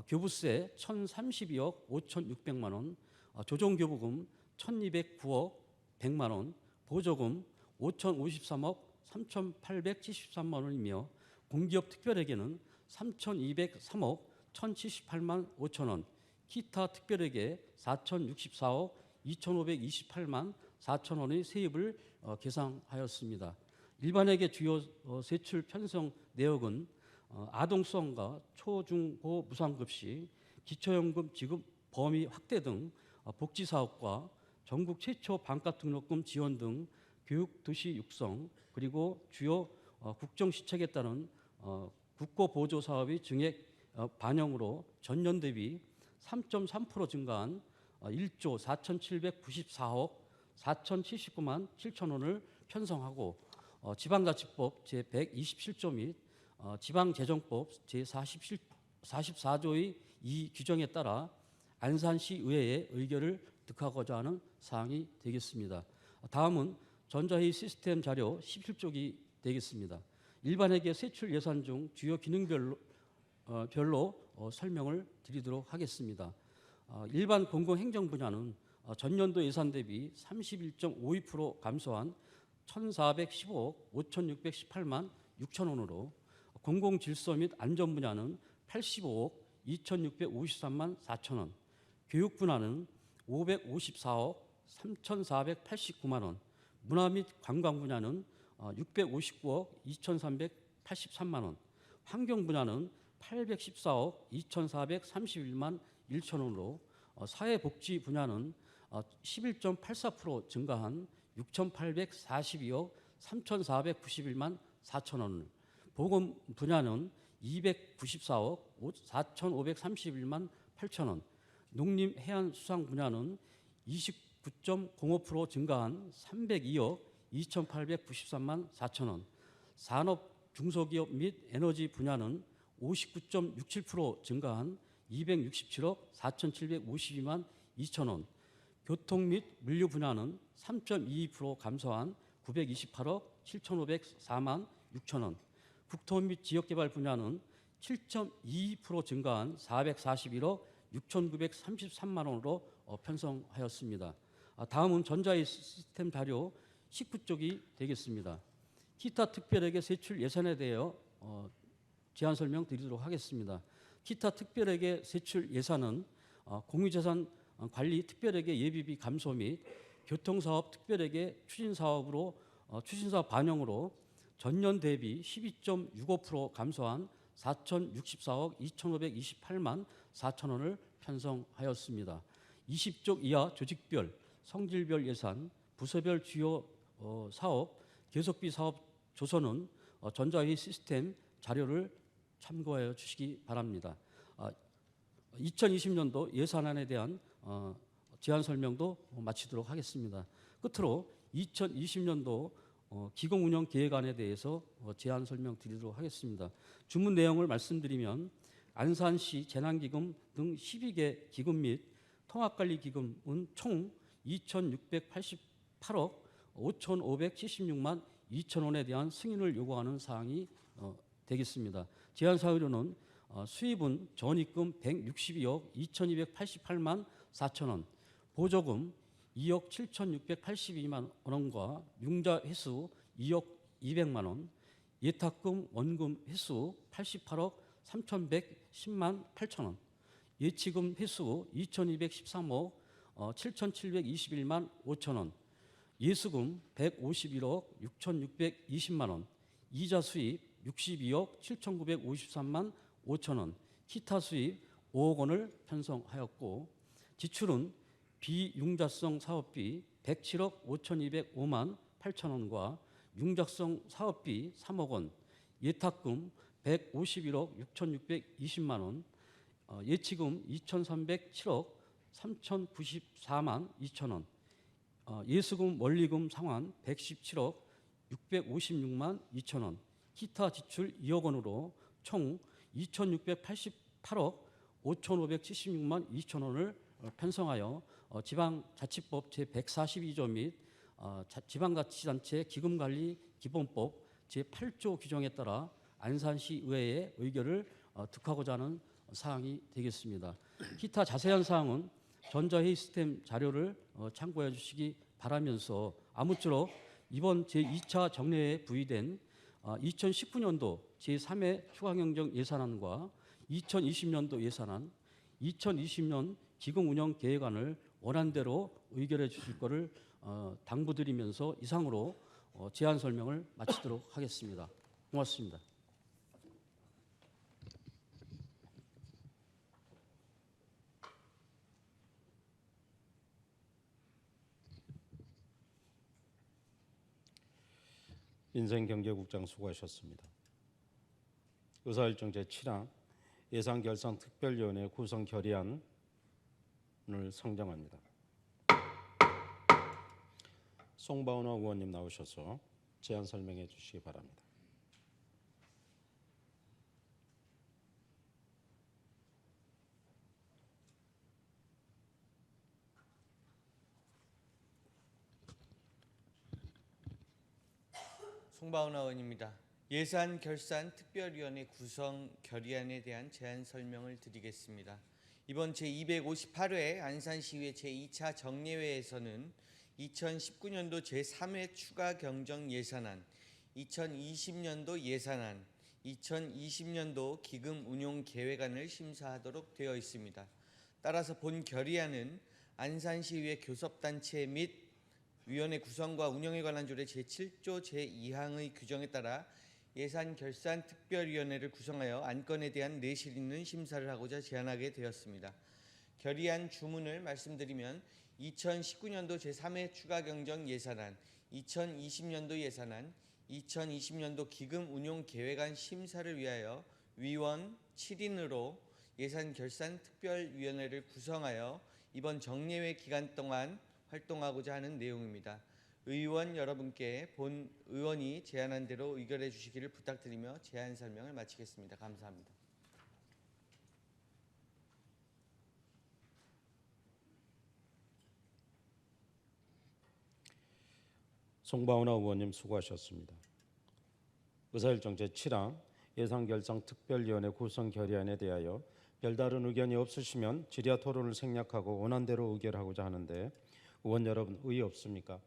교부세 1,032억 5,600만 원, 조정교부금 1,209억 100만 원, 보조금 5,053억 3,873만 원이며, 공기업 특별회계는 3,203억 1,078만 5천 원, 기타 특별회계 4,064억 2,528만 4천 원의 세입을 계상하였습니다. 일반회계 주요 세출 편성 내역은 아동수당과 초중고 무상급식, 기초연금 지급 범위 확대 등 복지사업과 전국 최초 반값 등록금 지원 등 교육도시 육성, 그리고 주요 국정시책에 따른 국고보조 사업의 증액 반영으로 전년 대비 3.3% 증가한 1조 4,794억 4,079만 7천 원을 편성하고 지방자치법 제127조 및 지방재정법 제44조의 이 규정에 따라 안산시 의회의 의결을 득하고자 하는 사항이 되겠습니다. 다음은 전자회의 시스템 자료 17쪽이 되겠습니다. 일반회계 세출 예산 중 주요 기능별로 설명을 드리도록 하겠습니다. 일반 공공행정 분야는 전년도 예산 대비 31.52% 감소한 1,415억 5,618만 6천 원으로, 공공질서 및 안전 분야는 85억 2,653만 4천 원, 교육 분야는 554억 3,489만 원, 문화 및 관광 분야는 659억 2,383만 원, 환경 분야는 814억 2,431만 1천 원으로, 사회복지 분야는 11.84% 증가한 6,842억 3,491만 4천 원, 보건 분야는 294억 4,531만 8천 원, 농림해양수산 분야는 29.05% 증가한 302억 2,893만 4천 원, 산업 중소기업 및 에너지 분야는 59.67% 증가한 267억 4,752만 2천 원, 교통 및 물류 분야는 3.22% 감소한 928억 7,504만 6천 원, 국토 및 지역개발 분야는 7.22% 증가한 441억 6,933만 원으로 편성하였습니다. 다음은 전자회의 시스템 자료 19쪽이 되겠습니다. 기타 특별회계 세출 예산에 대하여 제안 설명 드리도록 하겠습니다. 기타 특별회계 세출 예산은 공유재산 관리 특별회계 예비비 감소 및 교통사업 특별회계 추진사업 반영으로 전년 대비 12.65% 감소한 4,064억 2,528만 4천 원을 편성하였습니다. 20쪽 이하 조직별, 성질별 예산, 부서별 주요 사업, 계속비 사업 조서는 전자회의 시스템 자료를 참고하여 주시기 바랍니다. 2020년도 예산안에 대한 제안 설명도 마치도록 하겠습니다. 끝으로 2020년도 기금운영 계획안에 대해서 제안 설명 드리도록 하겠습니다. 주문 내용을 말씀드리면 안산시 재난기금 등 12개 기금 및 통합관리기금은 총 2,688억 5,576만 2천 원에 대한 승인을 요구하는 사항이 되겠습니다. 제안 사유로는 수입은 전입금 162억 2,288만 4천 원, 보조금 2억 7,682만 원과 융자 횟수 2억 200만 원, 예탁금 원금 횟수 88억 3,110만 8천 원, 예치금 횟수 2,213억 7,721만 5천 원, 예수금 151억 6,620만 원, 이자 수입 62억 7,953만 5천 원, 기타 수입 5억 원을 편성하였고, 지출은 비융자성 사업비 107억 5,205만 8천 원과 융자성 사업비 3억 원, 예탁금 151억 6,620만 원, 예치금 2,307억 3,094만 2천 원, 예수금 원리금 상환 117억 656만 2천 원, 기타 지출 2억 원으로 총 2,688억 5,576만 2천 원을 편성하여 지방자치법 제142조 및 지방자치단체 기금관리 기본법 제8조 규정에 따라 안산시 의회의 의결을 득하고자 하는 사항이 되겠습니다. 기타 자세한 사항은 전자회의 시스템 자료를 참고해 주시기 바라면서, 아무쪼록 이번 제2차 정례에 부의된 2019년도 제3회 추가경정 예산안과 2020년도 예산안, 2020년 기금운영계획안을 원안대로 의결해 주실 것을 당부드리면서 이상으로 제안 설명을 마치도록 하겠습니다. 고맙습니다. 인생경제국장 수고하셨습니다. 의사일정 제7항 예산결산특별위원회 구성 결의안을 상정합니다. 송바운화 의원님 나오셔서 제안 설명해 주시기 바랍니다. 송바운화 의원입니다. 예산결산특별위원회 구성 결의안에 대한 제안 설명을 드리겠습니다. 이번 제258회 안산시의회 제2차 정례회에서는 2019년도 제3회 추가 경정 예산안, 2020년도 예산안, 2020년도 기금 운용 계획안을 심사하도록 되어 있습니다. 따라서 본 결의안은 안산시의회 교섭단체 및 위원회 구성과 운영에 관한 조례 제7조 제2항의 규정에 따라 예산결산특별위원회를 구성하여 안건에 대한 내실 있는 심사를 하고자 제안하게 되었습니다. 결의안 주문을 말씀드리면 2019년도 제3회 추가경정 예산안, 2020년도 예산안, 2020년도 기금운용계획안 심사를 위하여 위원 7인으로 예산결산특별위원회를 구성하여 이번 정례회 기간 동안 활동하고자 하는 내용입니다. 의원 여러분께 본 의원이 제안한 대로 의결해 주시기를 부탁드리며 제안 설명을 마치겠습니다. 감사합니다. 송바운화 의원님 수고하셨습니다. 의사일정 제7항 예산결산특별위원회 구성 결의안에 대하여 별다른 의견이 없으시면 질야 토론을 생략하고 원안대로 의결하고자 하는데 의원 여러분 의의 없습니까?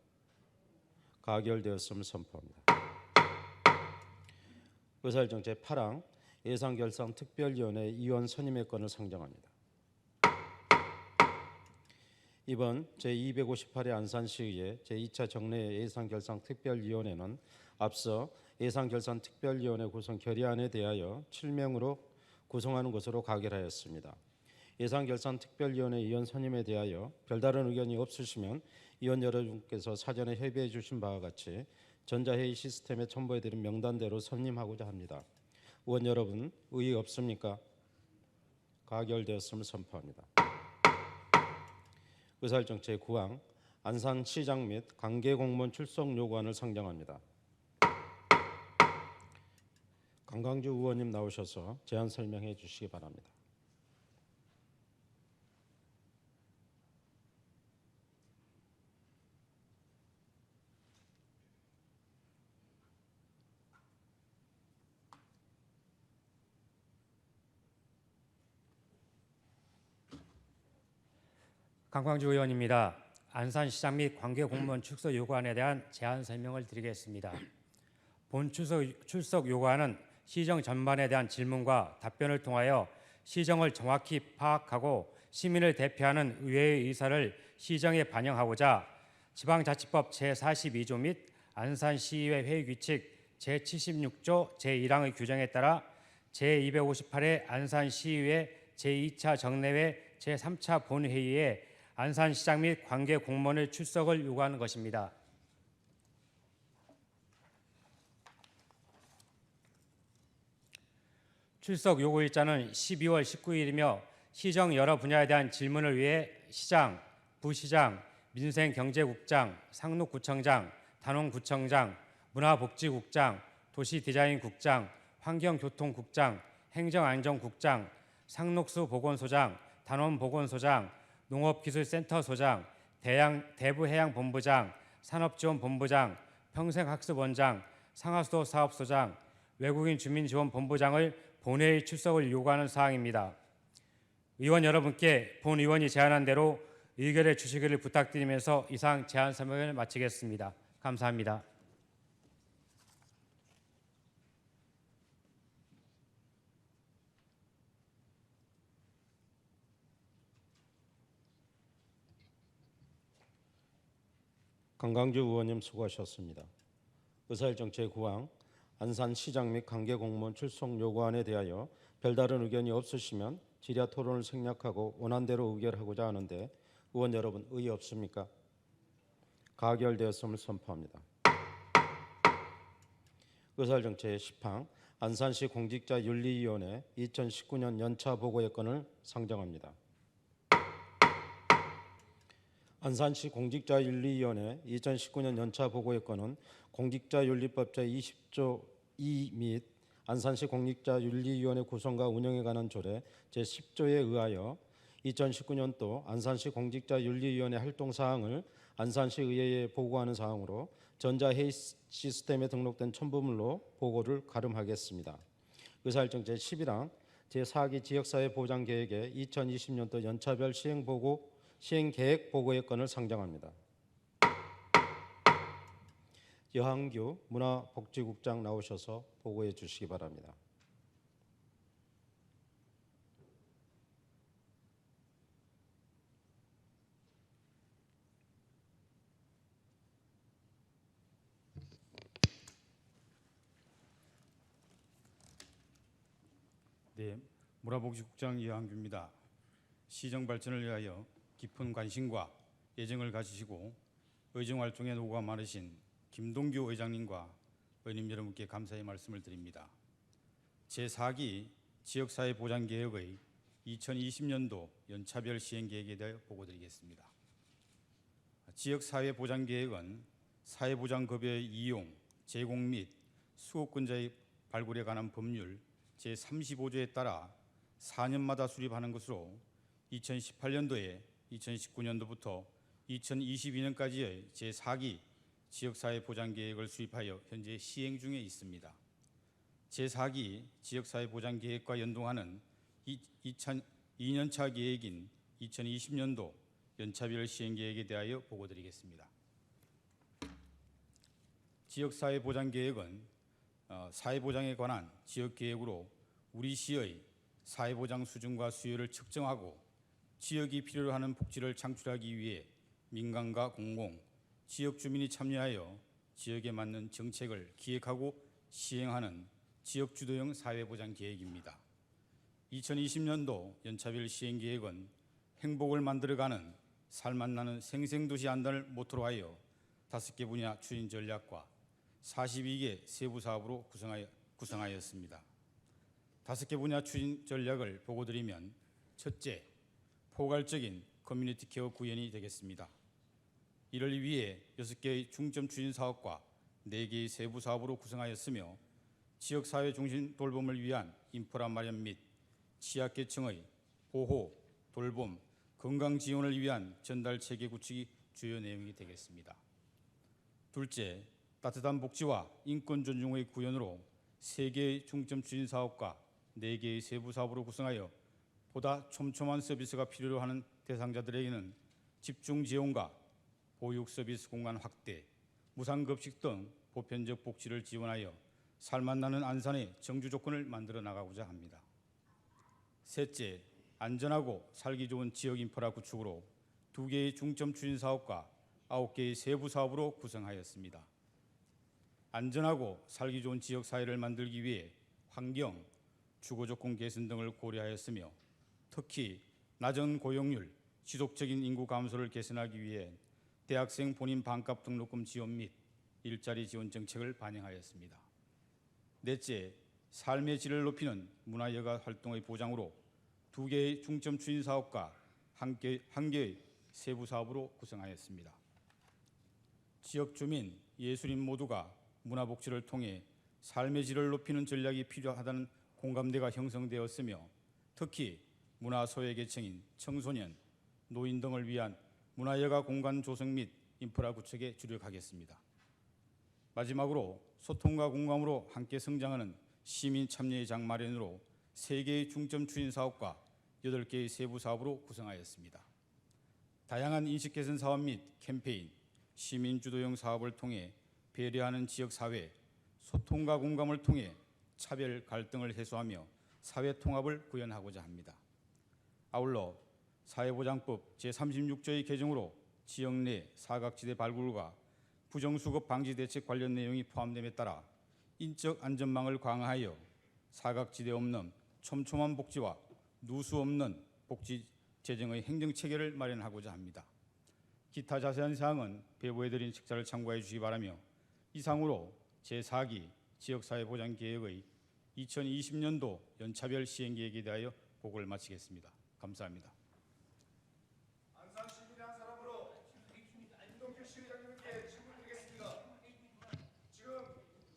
가결되었음을 선포합니다. 의사일정 제8항 예산결산특별위원회 위원 선임의 건을 상정합니다. 이번 제258회 안산시의회 제2차 정례 예산결산특별위원회는 앞서 예산결산특별위원회 구성 결의안에 대하여 7명으로 구성하는 것으로 가결하였습니다. 예산결산특별위원회 위원 선임에 대하여 별다른 의견이 없으시면 위원 여러분께서 사전에 협의해 주신 바와 같이 전자회의 시스템에 첨부해드린 명단대로 선임하고자 합니다. 의원 여러분 의의 없습니까? 가결되었음을 선포합니다. 의사일정 제9항 안산시장 및 관계공무원 출석 요구안을 상정합니다. 강광주 의원님 나오셔서 제안 설명해 주시기 바랍니다. 강광주 의원입니다. 안산시장 및 관계공무원 출석 요구안에 대한 제안 설명을 드리겠습니다. 본 출석 요구안은 시정 전반에 대한 질문과 답변을 통하여 시정을 정확히 파악하고 시민을 대표하는 의회의 의사를 시정에 반영하고자 지방자치법 제42조 및 안산시의회 회의규칙 제76조 제1항의 규정에 따라 제258회 안산시의회 제2차 정례회 제3차 본회의에 안산시장 및 관계공무원의 출석을 요구하는 것입니다. 출석 요구일자는 12월 19일이며 시정 여러 분야에 대한 질문을 위해 시장, 부시장, 민생경제국장, 상록구청장, 단원구청장, 문화복지국장, 도시디자인국장, 환경교통국장, 행정안전국장, 상록수보건소장, 단원보건소장, 농업기술센터소장, 대부해양본부장, 산업지원본부장, 평생학습원장, 상하수도 사업소장, 외국인 주민지원본부장의 본회의 출석을 요구하는 사항입니다. 의원 여러분께 본 의원이 제안한 대로 의결해 주시기를 부탁드리면서 이상 제안 설명을 마치겠습니다. 감사합니다. 강강주 의원님 수고하셨습니다. 의사일정 제9항 안산시장 및 관계공무원 출석 요구안에 대하여 별다른 의견이 없으시면 질야 토론을 생략하고 원안대로 의결하고자 하는데 의원 여러분 의의 없습니까? 가결되었음을 선포합니다. 의사일정 제10항 안산시 공직자윤리위원회 2019년 연차 보고의 건을 상정합니다. 안산시 공직자윤리위원회 2019년 연차 보고의 건은 공직자윤리법 제20조 2 및 안산시 공직자윤리위원회 구성과 운영에 관한 조례 제10조에 의하여 2019년도 안산시 공직자윤리위원회 활동사항을 안산시 의회에 보고하는 사항으로 전자회의 시스템에 등록된 첨부물로 보고를 가름하겠습니다. 의사일정 제11항 제4기 지역사회 보장계획의 2020년도 연차별 시행계획 보고의 건을 상정합니다. 여한규 문화복지국장 나오셔서 보고해 주시기 바랍니다. 네, 문화복지국장 이한규입니다. 시정 발전을 위하여 깊은 관심과 애정을 가지시고 의정 활동에 노고가 많으신 김동규 의장님과 의원님 여러분께 감사의 말씀을 드립니다. 제4기 지역사회 보장계획의 2020년도 연차별 시행계획에 대해 보고드리겠습니다. 지역사회 보장계획은 사회보장급여의 이용, 제공 및 수급권자의 발굴에 관한 법률 제35조에 따라 4년마다 수립하는 것으로 2018년도에 2019년도부터 2022년까지의 제4기 지역사회 보장계획을 수립하여 현재 시행 중에 있습니다. 제4기 지역사회 보장계획과 연동하는 2년차 계획인 2020년도 연차별 시행계획에 대하여 보고드리겠습니다. 지역사회 보장계획은 사회보장에 관한 지역계획으로 우리 시의 사회보장 수준과 수요를 측정하고 지역이 필요로 하는 복지를 창출하기 위해 민간과 공공, 지역 주민이 참여하여 지역에 맞는 정책을 기획하고 시행하는 지역주도형 사회보장 계획입니다. 2020년도 연차별 시행계획은 행복을 만들어가는 살맛나는 생생도시 안단을 모토로 하여 5개 분야 추진 전략과 42개 세부 사업으로 구성하였습니다. 5개 분야 추진 전략을 보고드리면 첫째, 포괄적인 커뮤니티 케어 구현이 되겠습니다. 이를 위해 6개의 중점 추진 사업과 4개의 세부 사업으로 구성하였으며 지역사회 중심 돌봄을 위한 인프라 마련 및 취약계층의 보호, 돌봄, 건강 지원을 위한 전달 체계 구축이 주요 내용이 되겠습니다. 둘째, 따뜻한 복지와 인권 존중의 구현으로 3개의 중점 추진 사업과 4개의 세부 사업으로 구성하여 보다 촘촘한 서비스가 필요로 하는 대상자들에게는 집중 지원과 보육 서비스 공간 확대, 무상급식 등 보편적 복지를 지원하여 살맛나는 안산의 정주 조건을 만들어 나가고자 합니다. 셋째, 안전하고 살기 좋은 지역 인프라 구축으로 2개의 중점 추진 사업과 9개의 세부 사업으로 구성하였습니다. 안전하고 살기 좋은 지역 사회를 만들기 위해 환경, 주거 조건 개선 등을 고려하였으며 특히 낮은 고용률, 지속적인 인구 감소를 개선하기 위해 대학생 본인 반값 등록금 지원 및 일자리 지원 정책을 반영하였습니다. 넷째, 삶의 질을 높이는 문화여가 활동의 보장으로 2개의 중점 추진 사업과 1개의 세부 사업으로 구성하였습니다. 지역 주민, 예술인 모두가 문화복지를 통해 삶의 질을 높이는 전략이 필요하다는 공감대가 형성되었으며 특히 문화 소외계층인 청소년, 노인 등을 위한 문화여가 공간 조성 및 인프라 구축에 주력하겠습니다. 마지막으로 소통과 공감으로 함께 성장하는 시민 참여의 장 마련으로 3개의 중점 추진 사업과 8개의 세부 사업으로 구성하였습니다. 다양한 인식 개선 사업 및 캠페인, 시민 주도형 사업을 통해 배려하는 지역사회, 소통과 공감을 통해 차별 갈등을 해소하며 사회 통합을 구현하고자 합니다. 아울러 사회보장법 제36조의 개정으로 지역 내 사각지대 발굴과 부정수급 방지 대책 관련 내용이 포함됨에 따라 인적 안전망을 강화하여 사각지대 없는 촘촘한 복지와 누수 없는 복지 재정의 행정체계를 마련하고자 합니다. 기타 자세한 사항은 배부해드린 책자를 참고해 주시기 바라며 이상으로 제4기 지역사회보장계획의 2020년도 연차별 시행계획에 대하여 보고를 마치겠습니다. 감사합니다. 안산시민의 한 사람으로 임동규 시의장님께 질문드리겠습니다. 지금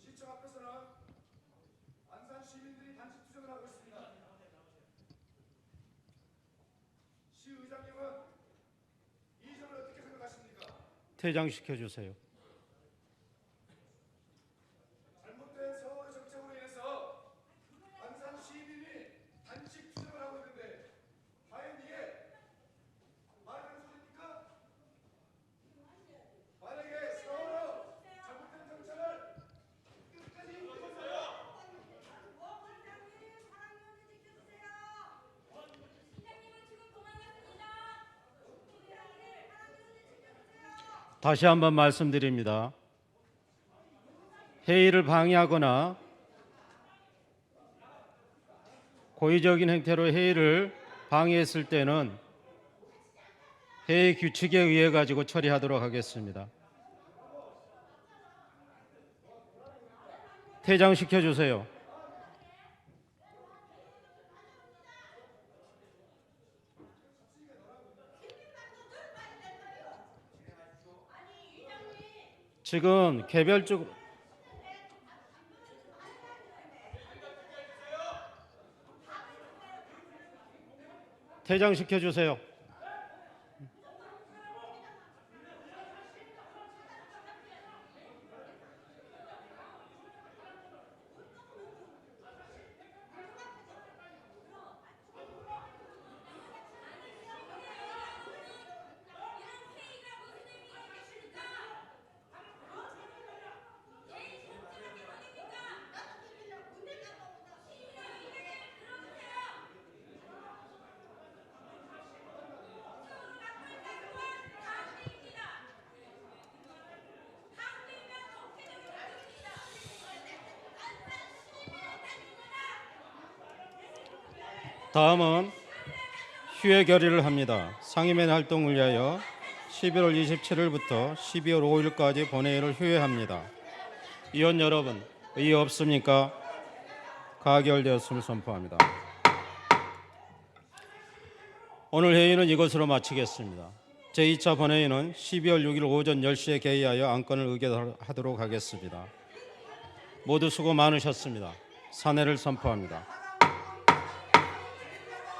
시청 앞에서는 안산 시민들이 단식 투쟁을 하고 있습니다. 시의장님은 이 점을 어떻게 생각하십니까? 퇴장시켜 주세요. 잘못된 서울 정책으로 인해서 안산 시민이 단식 투쟁을 하고 있는데 과연 이게 말하는 소리입니까? 만약에 서울은 잘못된 정책을 끝까지 이끌어서요. 다시 한번 말씀드립니다. 회의를 방해하거나 고의적인 행태로 회의를 방해했을 때는 회의 규칙에 의해 가지고 처리하도록 하겠습니다. 퇴장시켜 주세요. 지금 개별적으로 퇴장시켜 주세요. 다음은 휴회 결의를 합니다. 상임위 활동을 위하여 11월 27일부터 12월 5일까지 본회의를 휴회합니다. 위원 여러분, 의의 없습니까? 가결되었음을 선포합니다. 오늘 회의는 이것으로 마치겠습니다. 제2차 본회의는 12월 6일 오전 10시에 개의하여 안건을 의결하도록 하겠습니다. 모두 수고 많으셨습니다. 사내를 선포합니다.